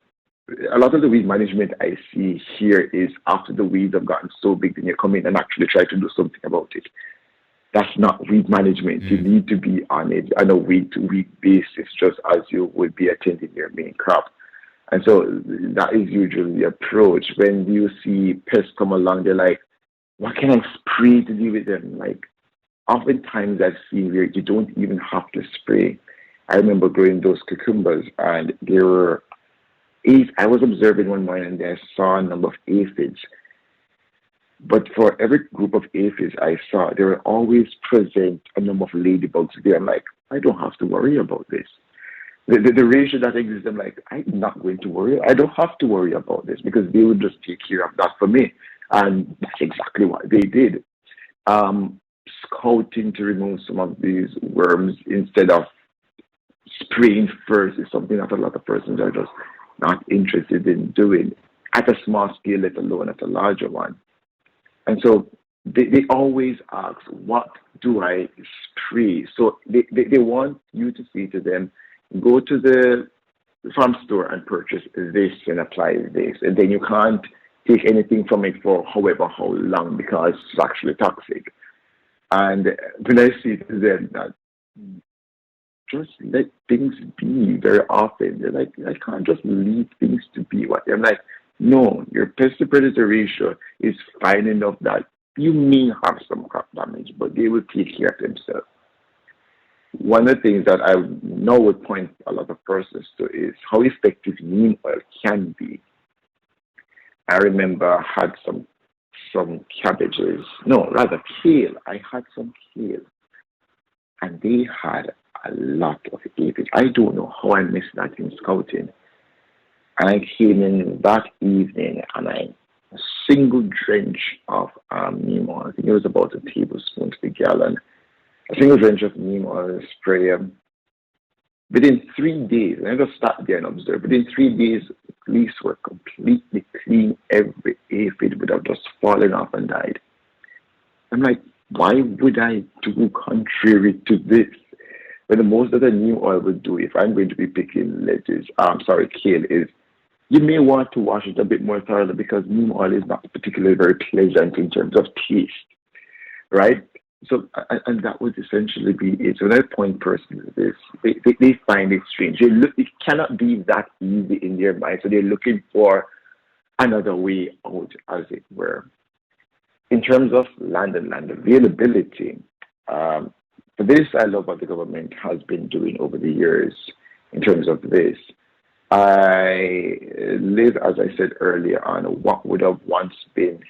A lot of the weed management I see here is after the weeds have gotten so big, then you come in and actually try to do something about it. That's not weed management. You need to be on it on a week-to-week basis, just as you would be attending your main crop. And so that is usually the approach. When you see pests come along, they're like, what can I spray to deal with them? Like, oftentimes I've seen where you don't even have to spray. I remember growing those cucumbers, and there were I was observing one morning and I saw a number of aphids. But for every group of aphids I saw, there were always present a number of ladybugs there. I'm like, I don't have to worry about this. The ratio that exists, I'm like, I'm not going to worry. I don't have to worry about this, because they would just take care of that for me. And that's exactly what they did. Scouting to remove some of these worms instead of spraying first is something that a lot of persons are just not interested in doing at a small scale, let alone at a larger one. And so they always ask, what do I spray? So they want you to say to them, go to the farm store and purchase this and apply this. And then you can't take anything from it for how long, because it's actually toxic. And when I say to them that just let things be, very often they're like, I can't just leave things to be what I'm like. No, your pest to predator ratio is fine enough that you may have some crop damage, but they will take care of themselves. One of the things that I now would point a lot of persons to is how effective neem oil can be. I remember I had some cabbages, no, rather kale. I had some kale, and they had a lot of aphid. I don't know how I missed that in scouting. And I came in that evening, and a single drench of neem oil, I think it was about a tablespoon to the gallon, a single drench of neem oil spray. Within 3 days, and I just sat there and observed, within 3 days, the leaves were completely clean. Every aphid would have just fallen off and died. I'm like, why would I do contrary to this? When the most that the neem oil would do, if I'm going to be picking kale, is you may want to wash it a bit more thoroughly because neem oil is not particularly very pleasant in terms of taste, right? So, and that would essentially be it. So, that point person is this: they find it strange. It cannot be that easy in their mind, so they're looking for another way out, as it were. In terms of land and land availability, for this, I love what the government has been doing over the years in terms of this. I live, as I said earlier, on what would have once been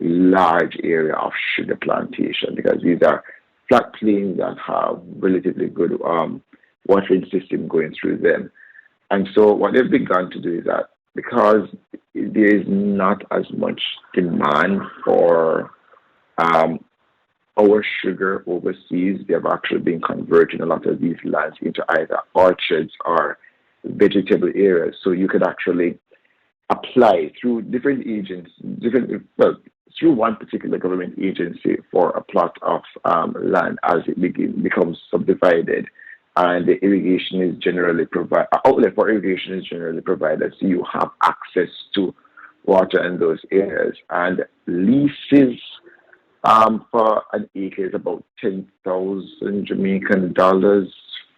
large area of sugar plantation, because these are flat plains that have relatively good watering system going through them. And so what they've begun to do is that because there is not as much demand for our sugar overseas, they have actually been converting a lot of these lands into either orchards or vegetable areas. So you could actually apply through different agents, through one particular government agency for a plot of land as it becomes subdivided, and the irrigation is generally provided. Outlet for irrigation is generally provided, so you have access to water in those areas. And leases for an acre is about 10,000 Jamaican dollars.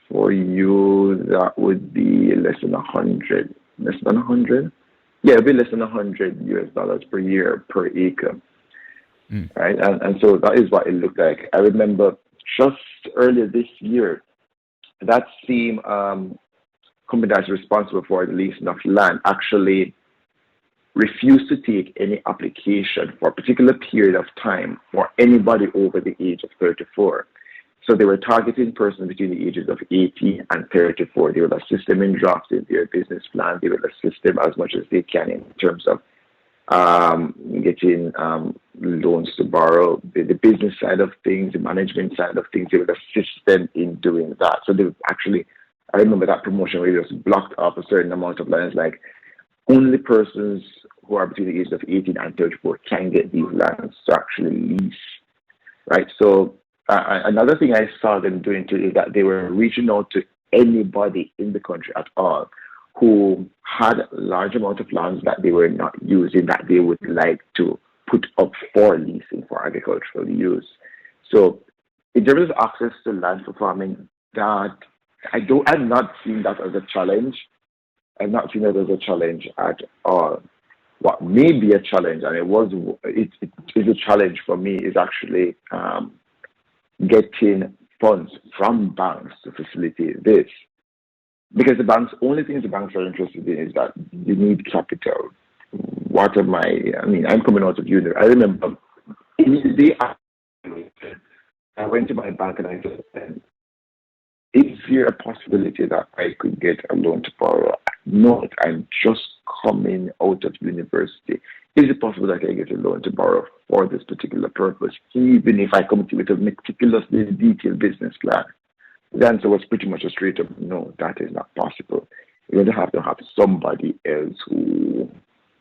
For you, that would be less than 100. Less than 100. Yeah, it'll be less than 100 US dollars per year per acre, right? And so that is what it looked like. I remember just earlier this year, that same company that's responsible for the leasing of land actually refused to take any application for a particular period of time for anybody over the age of 34. So they were targeting persons between the ages of 18 and 34. They would assist them in drafting their business plan. They would assist them as much as they can in terms of getting loans to borrow, the business side of things, the management side of things. They would assist them in doing that. So they would actually, I remember that promotion where it was blocked off a certain amount of lands, like only persons who are between the ages of 18 and 34 can get these lands to actually lease, right? So another thing I saw them doing too is that they were reaching out to anybody in the country at all who had a large amount of lands that they were not using, that they would like to put up for leasing for agricultural use. So in terms of access to land for farming, that I've not seen that as a challenge. I've not seen it as a challenge at all. What may be a challenge, and it is a challenge for me, is actually getting funds from banks to facilitate this. Because only things the banks are interested in is that you need capital. I'm coming out of uni. I remember I went to my bank and I said, is there a possibility that I could get a loan to borrow? No, I'm just coming out of university. Is it possible that I can get a loan to borrow for this particular purpose, even if I come to with a meticulously detailed business plan? The answer was pretty much a straight up no, that is not possible. You're going to have somebody else who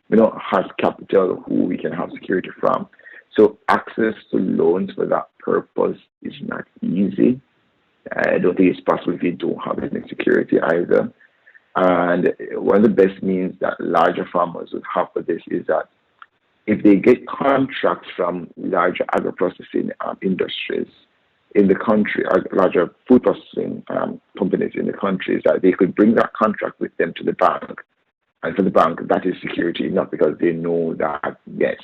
has capital, who we can have security from. So access to loans for that purpose is not easy. I don't think it's possible if you don't have any security either. And one of the best means that larger farmers would have for this is that if they get contracts from larger agro-processing industries in the country, or larger food processing companies in the country, is that they could bring that contract with them to the bank And for the bank, that is security, not because they know that, yes,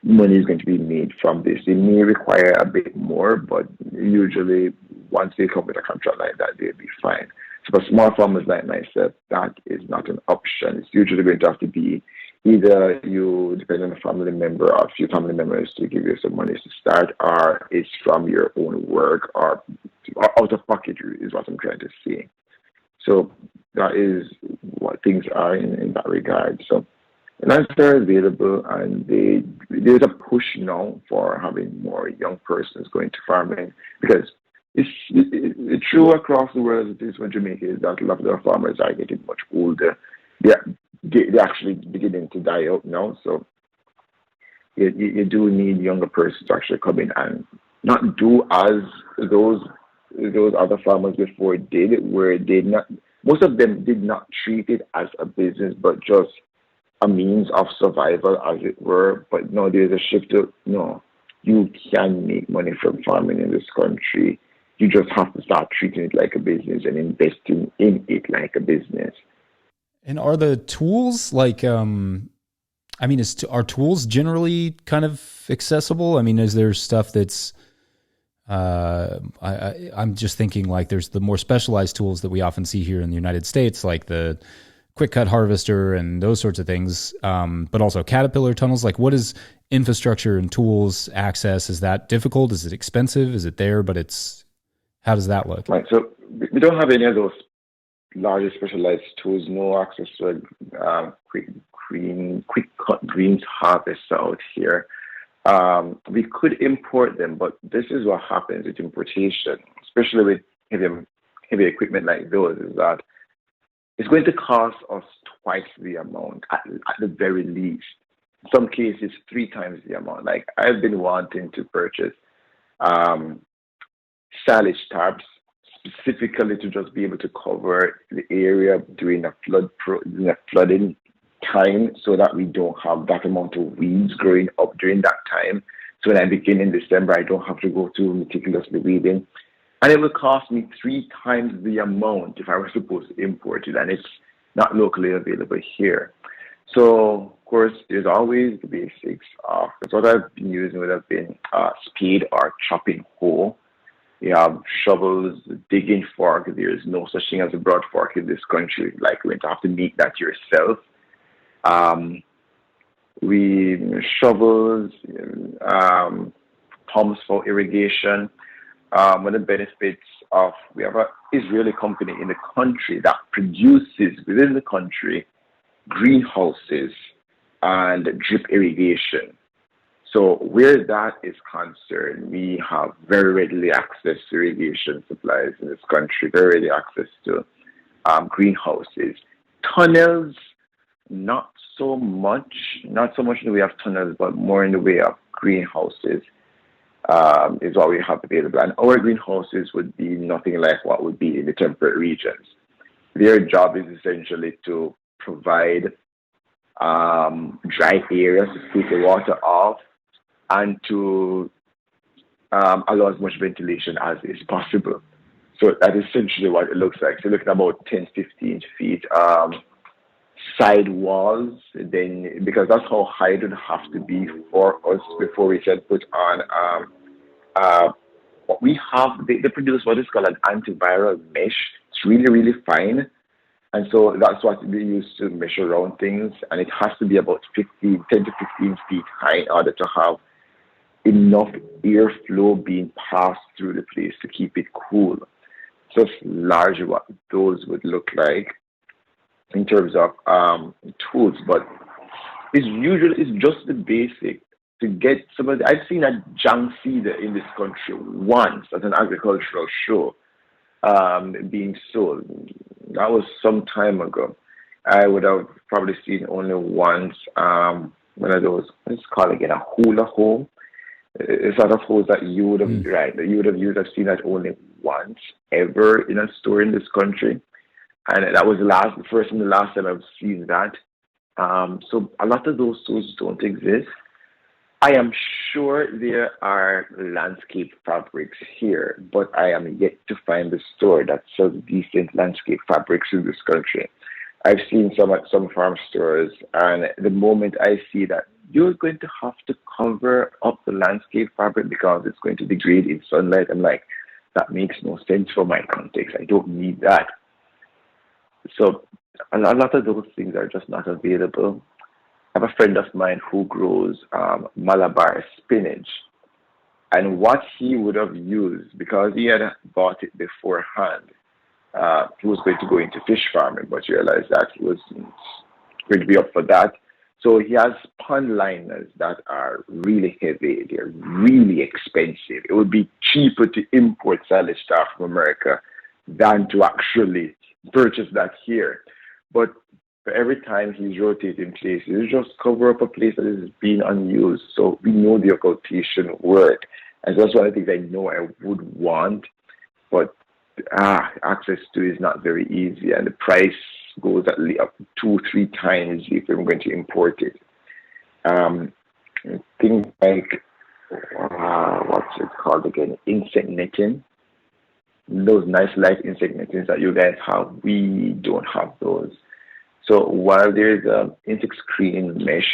money is going to be made from this. They may require a bit more, but usually once they come with a contract like that, they'll be fine. So for small farmers like myself, that is not an option. It's usually going to have to be either you depend on a family member or a few family members to give you some money to start, or it's from your own work or out of pocket is what I'm trying to say. So that is what things are in that regard. So lands are available, and there's a push now for having more young persons going to farming, because it's true across the world as it is for Jamaica, is that a lot of the farmers are getting much older. They're actually beginning to die out now. So you do need younger persons to actually come in and not do as those other farmers before did, where most of them did not treat it as a business, but just a means of survival, as it were. But no, there's a shift to, no, you can make money from farming in this country. You just have to start treating it like a business and investing in it like a business. And are the tools like, are tools generally kind of accessible? I mean, is there stuff that's, I'm just thinking like there's the more specialized tools that we often see here in the United States, like the quick cut harvester and those sorts of things, but also Caterpillar tunnels. Like, what is infrastructure and tools access? Is that difficult? Is it expensive? Is it there, but how does that look? Right. So we don't have any of those larger specialized tools, no access to quick cut greens harvester out here. We could import them, but this is what happens with importation, especially with heavy equipment like those, is that it's going to cost us twice the amount at the very least. In some cases, 3 times the amount. Like, I've been wanting to purchase silage tarps specifically to just be able to cover the area during a flooding time, so that we don't have that amount of weeds growing up during that time. So when I begin in December, I don't have to go through meticulously weeding. And it will cost me 3 times the amount if I were supposed to import it, and it's not locally available here. So, of course, there's always the basics of, because what I've been using would have been spade or chopping hoe. You have shovels, digging fork. There's no such thing as a broad fork in this country. Like, you're going to have to make that yourself. Shovels, pumps for irrigation. One of the benefits of, we have an Israeli company in the country that produces within the country greenhouses and drip irrigation. So where that is concerned, we have very readily access to irrigation supplies in this country, very readily access to greenhouses. Tunnels, not so much in the way of tunnels, but more in the way of greenhouses is what we have available. And our greenhouses would be nothing like what would be in the temperate regions. Their job is essentially to provide dry areas to keep the water off and to allow as much ventilation as is possible. So that is essentially what it looks like. So looking about 10, 15 feet side walls, then, because that's how high it would have to be for us before we can put on what we have. They produce what is called an antiviral mesh. It's really, really fine. And so that's what we use to measure around things. And it has to be about 10 to 15 feet high in order to have enough airflow being passed through the place to keep it cool. So it's largely what those would look like in terms of tools, but it's just the basic to get some of the, I've seen a junk seeder in this country once at an agricultural show being sold. That was some time ago. I would have probably seen only once one of those, what's it called again, a hula hoe. It's sort of hoes that you would have that you would have used. I've seen that only once ever in a store in this country. And that was the first and the last time I've seen that. So a lot of those tools don't exist. I am sure there are landscape fabrics here, but I am yet to find a store that sells decent landscape fabrics in this country. I've seen some at some farm stores, and the moment I see that you're going to have to cover up the landscape fabric because it's going to degrade in sunlight, I'm like, that makes no sense for my context. I don't need that. So a lot of those things are just not available. I have a friend of mine who grows Malabar spinach, and what he would have used, because he had bought it beforehand, he was going to go into fish farming, but realized that he was going to be up for that. So he has pond liners that are really heavy. They're really expensive. It would be cheaper to import silage stuff from America than to actually purchase that here. But for every time he's rotating places, he just cover up a place that is being unused. So we know the occultation work. And that's one of the things I know I would want, but access to is not very easy, and the price goes at least up 2-3 times if I'm going to import it. Things like what's it called again? Insect netting. Those nice light insect nettings that you guys have, we don't have those. So while there's insect screen mesh,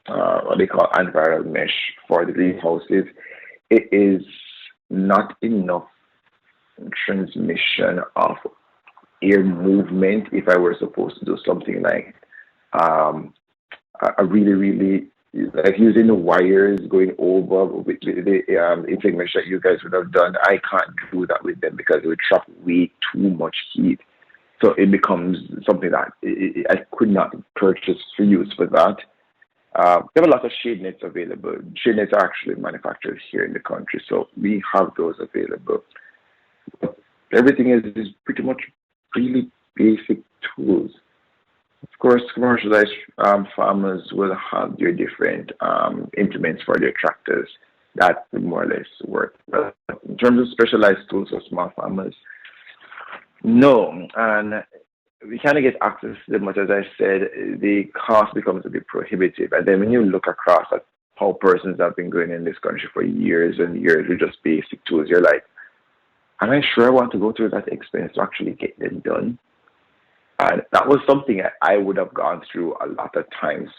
what they call antiviral mesh for the greenhouses, it is not enough transmission of air movement if I were supposed to do something like a really like using the wires going over with the insect mesh that you guys would have done. I can't do that with them because it would trap way too much heat. So it becomes something that I could not purchase for use for that. We have a lot of shade nets available. Shade nets are actually manufactured here in the country, so we have those available. Everything is pretty much really basic tools. Of course, commercialized farmers will have their different implements for their tractors that more or less work. But in terms of specialized tools for small farmers, no. And we kind of get access to them, but as I said, the cost becomes a bit prohibitive. And then when you look across at how persons have been going in this country for years and years with just basic tools, you're like, am I sure I want to go through that expense to actually get them done? And that was something I would have gone through a lot of times.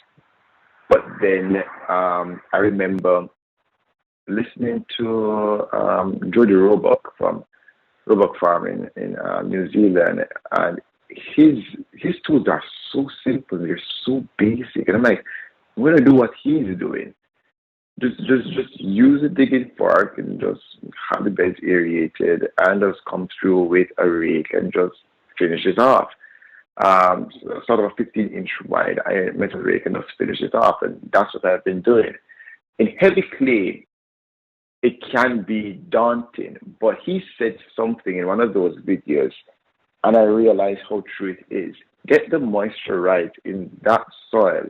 But then I remember listening to Jody Roebuck from Roebuck Farm in New Zealand, and his tools are so simple, they're so basic. And I'm like, I'm going to do what he's doing. Just use a digging fork and just have the beds aerated and just come through with a rake and just finish it off. Sort of a 15-inch wide iron metal rake and just finish it off. And that's what I've been doing. In heavy clay, it can be daunting, but he said something in one of those videos, and I realized how true it is. Get the moisture right in that soil,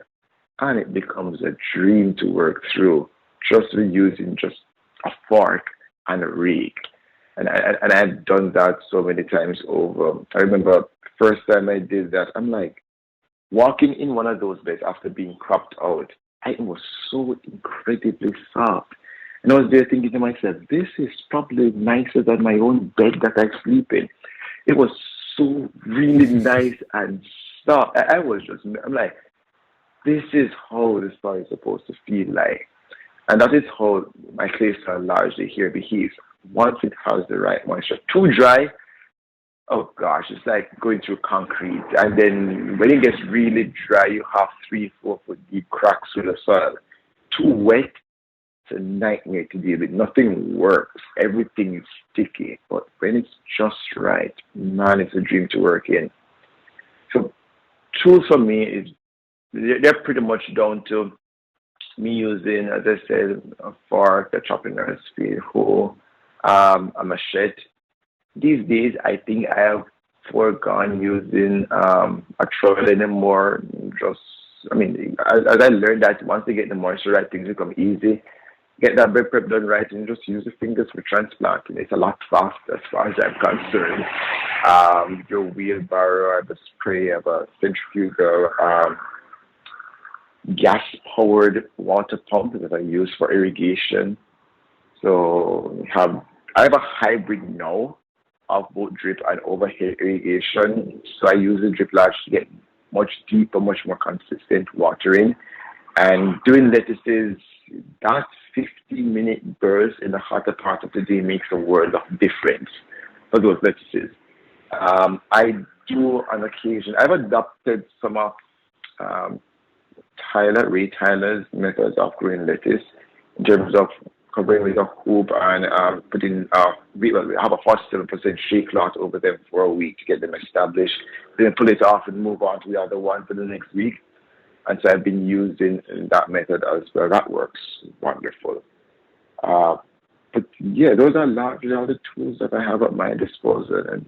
and it becomes a dream to work through, just with using just a fork and a rake. And I've done that so many times over. I remember first time I did that, I'm like, walking in one of those beds after being cropped out, it was so incredibly soft. And I was there thinking to myself, this is probably nicer than my own bed that I sleep in. It was so really nice and soft. I'm like, this is how the soil is supposed to feel like. And that is how my clay soil largely here behaves. Once it has the right moisture. Too dry, oh gosh, it's like going through concrete. And then when it gets really dry, you have 3-4 foot deep cracks through the soil. Too wet, it's a nightmare to deal with. Nothing works. Everything is sticky. But when it's just right, man, it's a dream to work in. So tools for me they're pretty much down to me using, as I said, a fork, a chopping speed, hoe, a machete. These days, I think I have foregone using a trowel anymore. As I learned that once they get the moisture right, things become easy. Get that bed prep done right and just use the fingers for transplanting. It's a lot faster as far as I'm concerned. Your wheelbarrow, I have a spray, I have a centrifugal, gas-powered water pump that I use for irrigation. So I have a hybrid now of both drip and overhead irrigation. So I use the drip large to get much deeper, much more consistent watering. And doing lettuces, that 15-minute burst in the hotter part of the day makes a world of difference for those lettuces. I do on occasion, I've adopted some of Ray Tyler's methods of growing lettuce in terms of covering with a hoop and putting, we have a 47% shea cloth over them for a week to get them established. Then pull it off and move on to the other one for the next week. And so I've been using that method as well. That works wonderful. But yeah, those are largely all the tools that I have at my disposal. And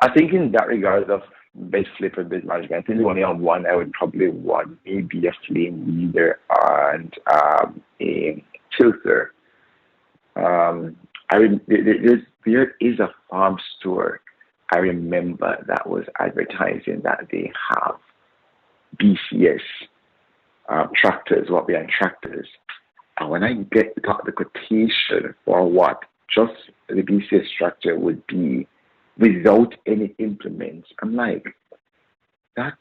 I think in that regard of bed flip and bed management, I think only on one, I would probably want maybe a flame weeder and a tilter. There is a farm store I remember that was advertising that they have BCS tractors, what we are tractors. And when I got the quotation for what just the BCS tractor would be without any implements, I'm like, that's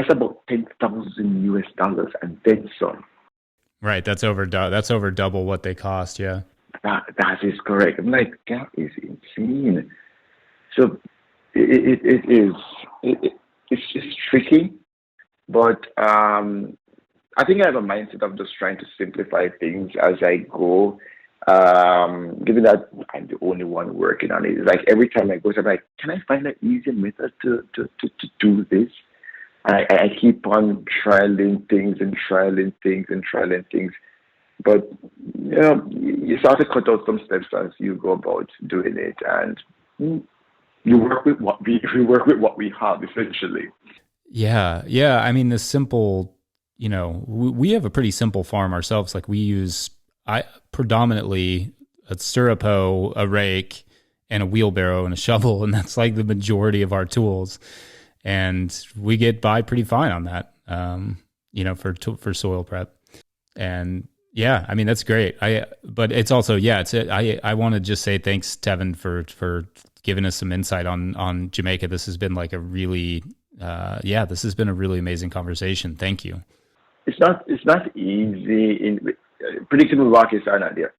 about $10,000 and then some. Right, that's over double what they cost. Yeah, that is correct. I'm like, that is insane. So it's just tricky, but I think I have a mindset of just trying to simplify things as I go. Given that I'm the only one working on it, like every time I go, I'm like, can I find an easier method to do this? I keep on trialing things. But you know, you start to cut out some steps as you go about doing it, and you work with what we have essentially. Yeah. I mean, the simple, you know, we have a pretty simple farm ourselves. Like we use predominantly a stirrup hoe, a rake, and a wheelbarrow and a shovel, and that's like the majority of our tools. And we get by pretty fine on that, you know, for soil prep. And yeah, I mean, that's great. But it's also, I want to just say thanks, Tevin, for giving us some insight on Jamaica. This has been like a really, this has been a really amazing conversation. Thank you. It's not easy. Predictable markets are not there.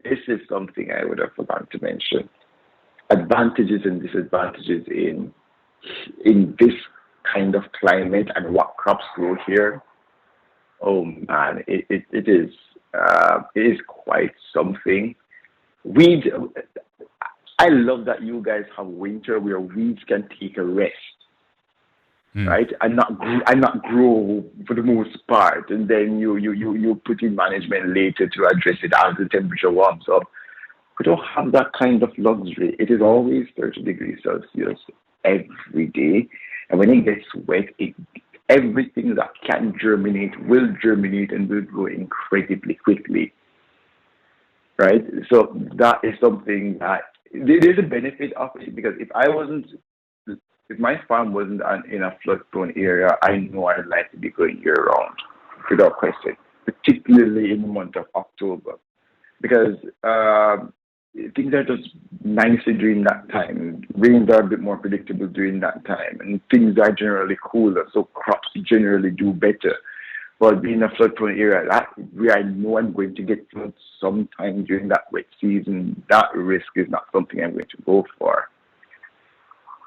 This is something I would have forgotten to mention. Advantages and disadvantages in this kind of climate and what crops grow here. Oh man, it is quite something. Weeds. I love that you guys have winter where weeds can take a rest, right? And not grow for the most part, and then you put in management later to address it as the temperature warms up. We don't have that kind of luxury. It is always 30 degrees Celsius every day, and when it gets wet, everything that can germinate will germinate and will grow incredibly quickly, right? So that is something that there's a benefit of it, because if my farm wasn't in a flood-prone area, I know I'd like to be going year-round, without question, particularly in the month of October, because things are just nicer during that time. Rains are a bit more predictable during that time, and things are generally cooler, so crops generally do better. But being a flood-prone area, where I know I'm going to get flood sometime during that wet season, that risk is not something I'm going to go for.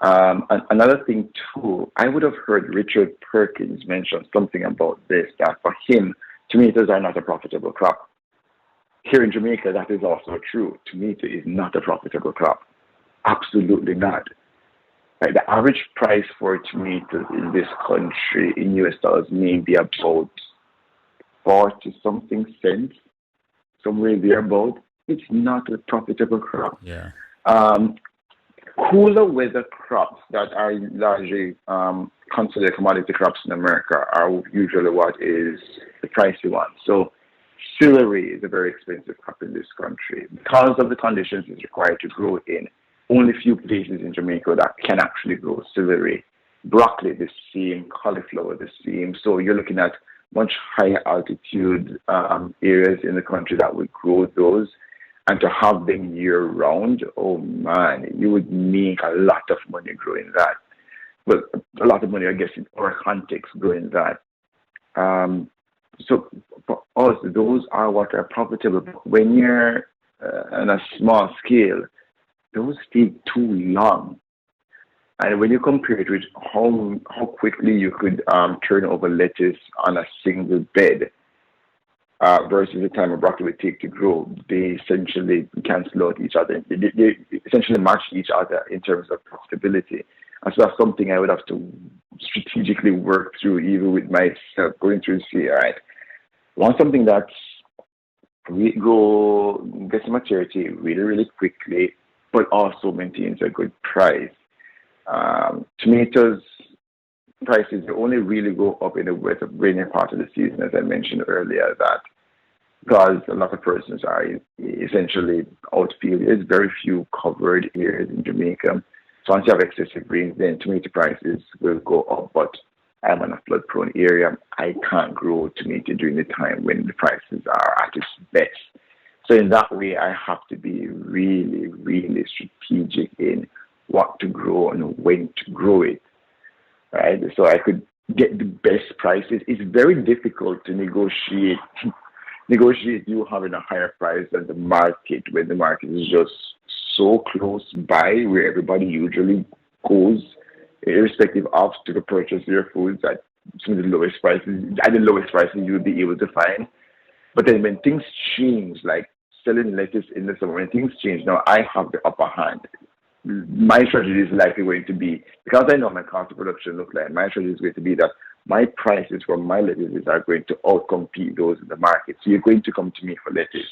Another thing too, I would have heard Richard Perkins mention something about this, that for him, tomatoes are not a profitable crop. Here in Jamaica, that is also true. Tomato is not a profitable crop. Absolutely not. Like the average price for tomatoes in this country in US dollars may be about 40-something cents, somewhere thereabout. It's not a profitable crop. Yeah. Cooler weather crops that are largely considered commodity crops in America are usually what is the pricey one. So celery is a very expensive crop in this country because of the conditions it's required to grow in. Only few places in Jamaica that can actually grow celery. Broccoli, the same. Cauliflower, the same. So you're looking at much higher altitude areas in the country that would grow those. And to have them year round, oh man, you would make a lot of money growing that. But a lot of money, I guess, in our context, growing that. So for us, those are what are profitable. But when you're on a small scale, those take too long. And when you compare it with how quickly you could turn over lettuce on a single bed versus the time a broccoli would take to grow, they essentially cancel out each other. They essentially match each other in terms of profitability. And so that's something I would have to strategically work through, even with myself going through and say, all right, I want something that's gets maturity really, really quickly, but also maintains a good price. Tomatoes prices only really go up in the rainy part of the season, as I mentioned earlier, that because a lot of persons are essentially outfield. There's very few covered areas in Jamaica. So once you have excessive rain, then tomato prices will go up. But I'm in a flood-prone area. I can't grow tomato during the time when the prices are at its best. So in that way, I have to be really, really strategic in what to grow and when to grow it, right? So I could get the best prices. It's very difficult to negotiate you having a higher price than the market when the market is just so close by where everybody usually goes, irrespective of to purchase their foods at some of the lowest prices you'll be able to find. But then when things change, like selling lettuce in the summer, when things change, now I have the upper hand. My strategy is likely going to be, because I know my cost of production look like, my strategy is going to be that my prices for my lettuces are going to outcompete those in the market. So you're going to come to me for lettuce.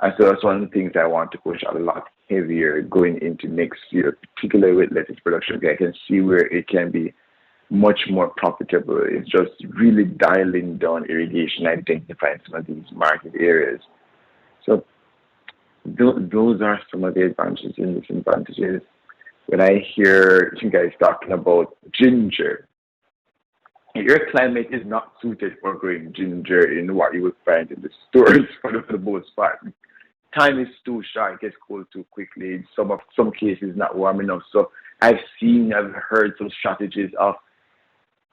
And so that's one of the things I want to push a lot heavier going into next year, particularly with lettuce production. I can see where it can be much more profitable. It's just really dialing down irrigation, identifying some of these market areas. So those are some of the advantages and disadvantages. When I hear you guys talking about ginger, your climate is not suited for growing ginger in what you would find in the stores for the most part. Time is too short, it gets cold too quickly. Some cases not warm enough. So I've heard some strategies of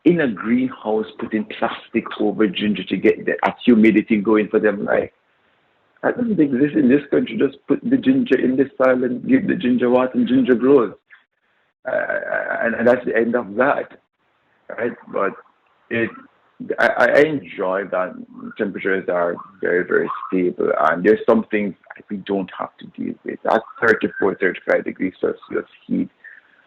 in a greenhouse putting plastic over ginger to get the humidity going for them. Like, that doesn't exist in this country. Just put the ginger in the soil and give the ginger water and ginger grows. And that's the end of that. Right? But I enjoy that temperatures are very, very stable. And there's some things we don't have to deal with. At 34, 35 degrees Celsius heat,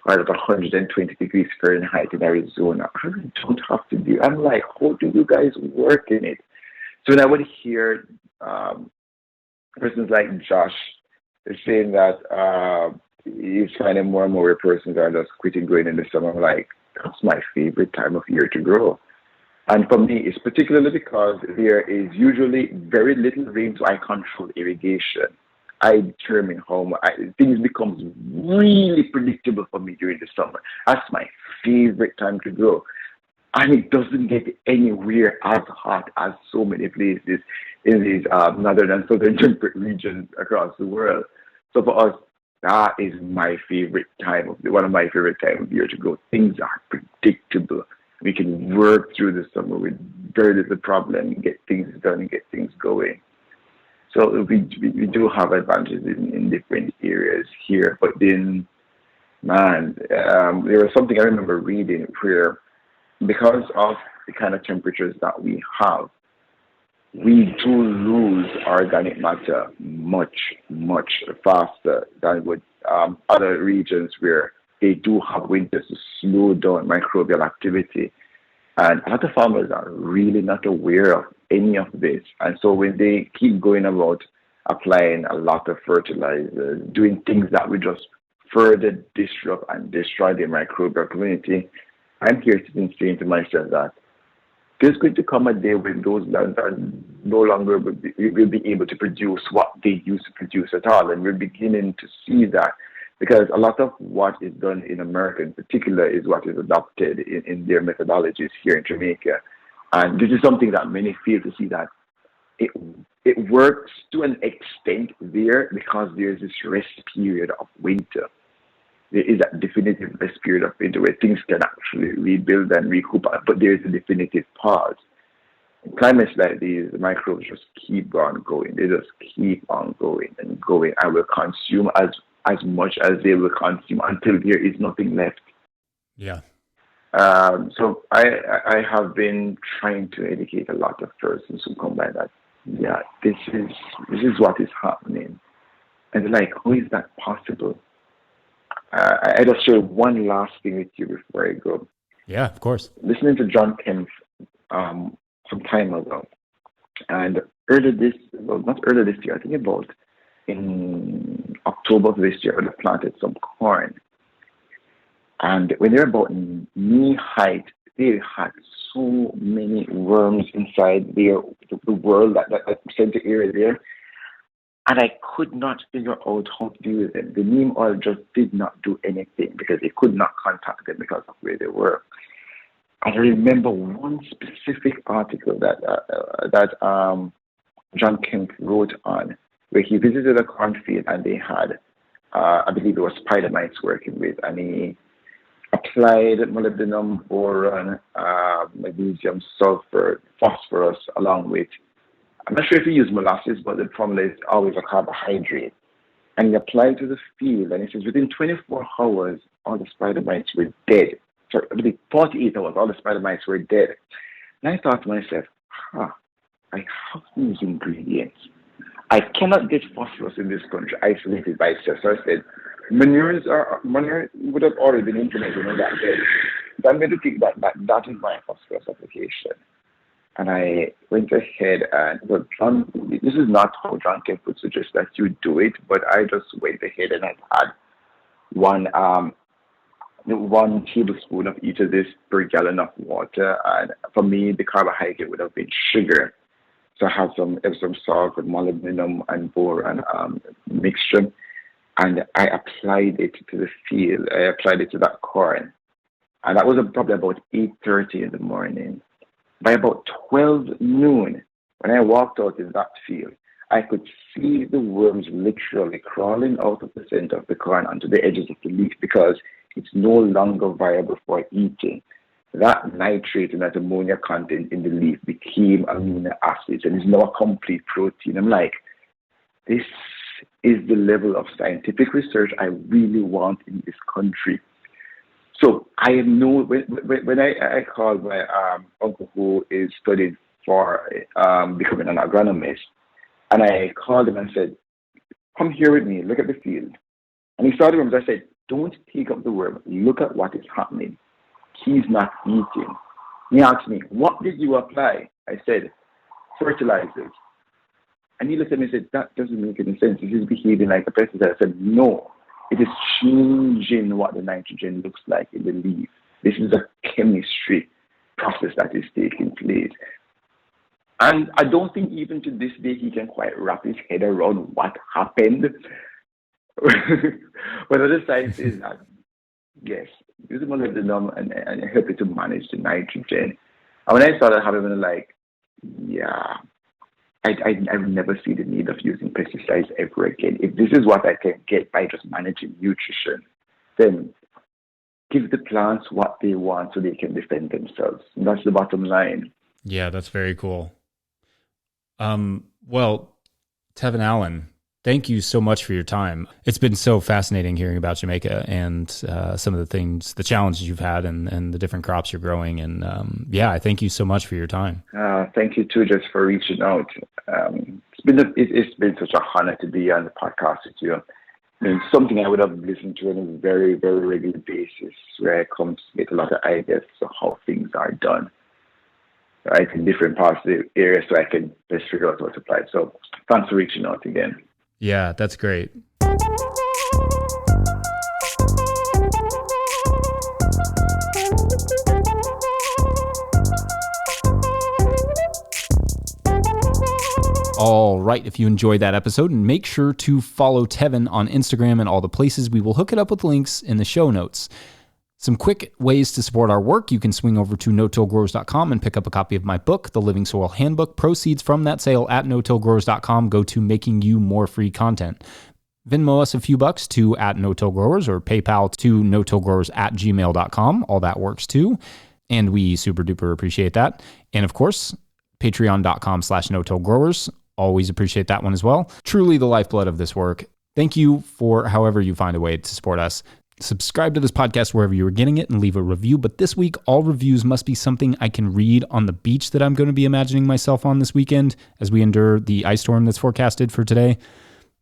or at 120 degrees Fahrenheit in Arizona, I really don't have to deal. I'm like, how do you guys work in it? So when I would hear persons like Josh saying that he's finding more and more persons are just quitting growing in the summer, I'm like, that's my favorite time of year to grow. And for me, it's particularly because there is usually very little rain, so I control irrigation. I determine how things becomes really predictable for me during the summer. That's my favorite time to grow. And it doesn't get anywhere as hot as so many places in these northern and southern temperate regions across the world. So for us, that is my favorite one of my favorite times of year to grow. Things are predictable. We can work through the summer with very little problem, get things done and get things going. So we do have advantages in different areas here. But then, man, there was something I remember reading where because of the kind of temperatures that we have, we do lose organic matter much, much faster than with other regions where they do have winters to slow down microbial activity. And a lot of farmers are really not aware of any of this. And so when they keep going about applying a lot of fertilizers, doing things that will just further disrupt and destroy the microbial community, I'm here to say to myself that there's going to come a day when those lands are no longer will be able to produce what they used to produce at all. And we're beginning to see that because a lot of what is done in America in particular is what is adopted in their methodologies here in Jamaica. And this is something that many fail to see, that it works to an extent there because there's this rest period of winter. there is that definitive rest period of winter where things can actually rebuild and recoup, but there is a definitive pause. In climates like these, the microbes just keep on going. They just keep on going and going and will consume as much as they will consume until there is nothing left. Yeah. So I have been trying to educate a lot of persons who come by that. Yeah, this is what is happening. And they're like, how is that possible? I just share one last thing with you before I go. Yeah, of course. Listening to John Kemp some time ago, and not earlier this year, I think about in October of this year, they planted some corn. And when they're about knee height, they had so many worms inside the world, that center area there. And I could not figure out how to deal with them. The neem oil just did not do anything because they could not contact them because of where they were. And I remember one specific article that John Kemp wrote on, where he visited a cornfield and they had, I believe it was spider mites working with, and he applied molybdenum, boron, magnesium, sulfur, phosphorus, along with, I'm not sure if he used molasses, but the formula is always a carbohydrate. And he applied to the field, and he says within 24 hours, all the spider mites were dead. Sorry, within 48 hours, all the spider mites were dead. And I thought to myself, I have these ingredients. I cannot get phosphorus in this country isolated by itself. So I said, manure would have already been implemented in that day. So I'm going to think that is my phosphorus application. And I went ahead and, this is not how John Kemp would suggest that you do it, but I just went ahead and I had one tablespoon of each of this per gallon of water. And for me, the carbohydrate would have been sugar. So I have some salt with molybdenum and boron mixture. And I applied it to the field. I applied it to that corn. And that was probably about 8:30 in the morning. By about 12 noon, when I walked out in that field, I could see the worms literally crawling out of the center of the corn onto the edges of the leaf because it's no longer viable for eating. That nitrate and that ammonia content in the leaf became amino acids and is now a complete protein. I'm like, this is the level of scientific research I really want in this country. So I know when I called my uncle who is studying for becoming an agronomist, and I called him and said, come here with me, look at the field. And he saw the worms. I said, don't take up the worm, look at what is happening. He's not eating. He asked me, what did you apply? I said, fertilizers. And he looked at me and said, that doesn't make any sense. This is behaving like a pesticide. I said, no, it is changing what the nitrogen looks like in the leaf. This is a chemistry process that is taking place. And I don't think even to this day he can quite wrap his head around what happened. But other science is that, yes, use molybdenum and help it to manage the nitrogen. And when I started having it, like, yeah, I would never see the need of using pesticides ever again. If this is what I can get by just managing nutrition, then give the plants what they want so they can defend themselves. And that's the bottom line. Yeah, that's very cool. Well, Tevin Allen, thank you so much for your time. It's been so fascinating hearing about Jamaica and some of the things, the challenges you've had and the different crops you're growing. And yeah, I thank you so much for your time. Thank you too, just for reaching out. It's been such an honor to be on the podcast with you. I mean, something I would have listened to on a very, very regular basis, where I come to get a lot of ideas of how things are done, right, in different parts of the area, so I can best figure out what to apply. So thanks for reaching out again. Yeah, that's great. All right, if you enjoyed that episode, make sure to follow Tevin on Instagram and all the places. We will hook it up with links in the show notes. Some quick ways to support our work. You can swing over to no-tillgrowers.com and pick up a copy of my book, The Living Soil Handbook. Proceeds from that sale at no-tillgrowers.com go to making you more free content. Venmo us a few bucks to @no-till-growers or PayPal to no-till-growers@gmail.com. All that works too. And we super duper appreciate that. And of course, patreon.com/no-till-growers. Always appreciate that one as well. Truly the lifeblood of this work. Thank you for however you find a way to support us. Subscribe to this podcast wherever you are getting it and leave a review. But this week, all reviews must be something I can read on the beach that I'm going to be imagining myself on this weekend as we endure the ice storm that's forecasted for today.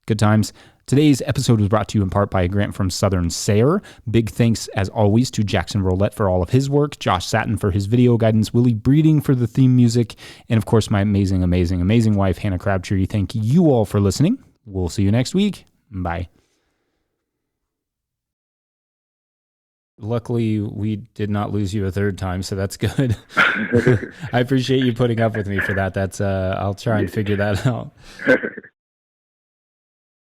Good times. Today's episode was brought to you in part by a grant from Southern SARE. Big thanks, as always, to Jackson Roulette for all of his work, Josh Satin for his video guidance, Willie Breeding for the theme music, and of course, my amazing, amazing, amazing wife, Hannah Crabtree. Thank you all for listening. We'll see you next week. Bye. Luckily, we did not lose you a third time, so that's good. I appreciate you putting up with me for that. I'll try and figure that out.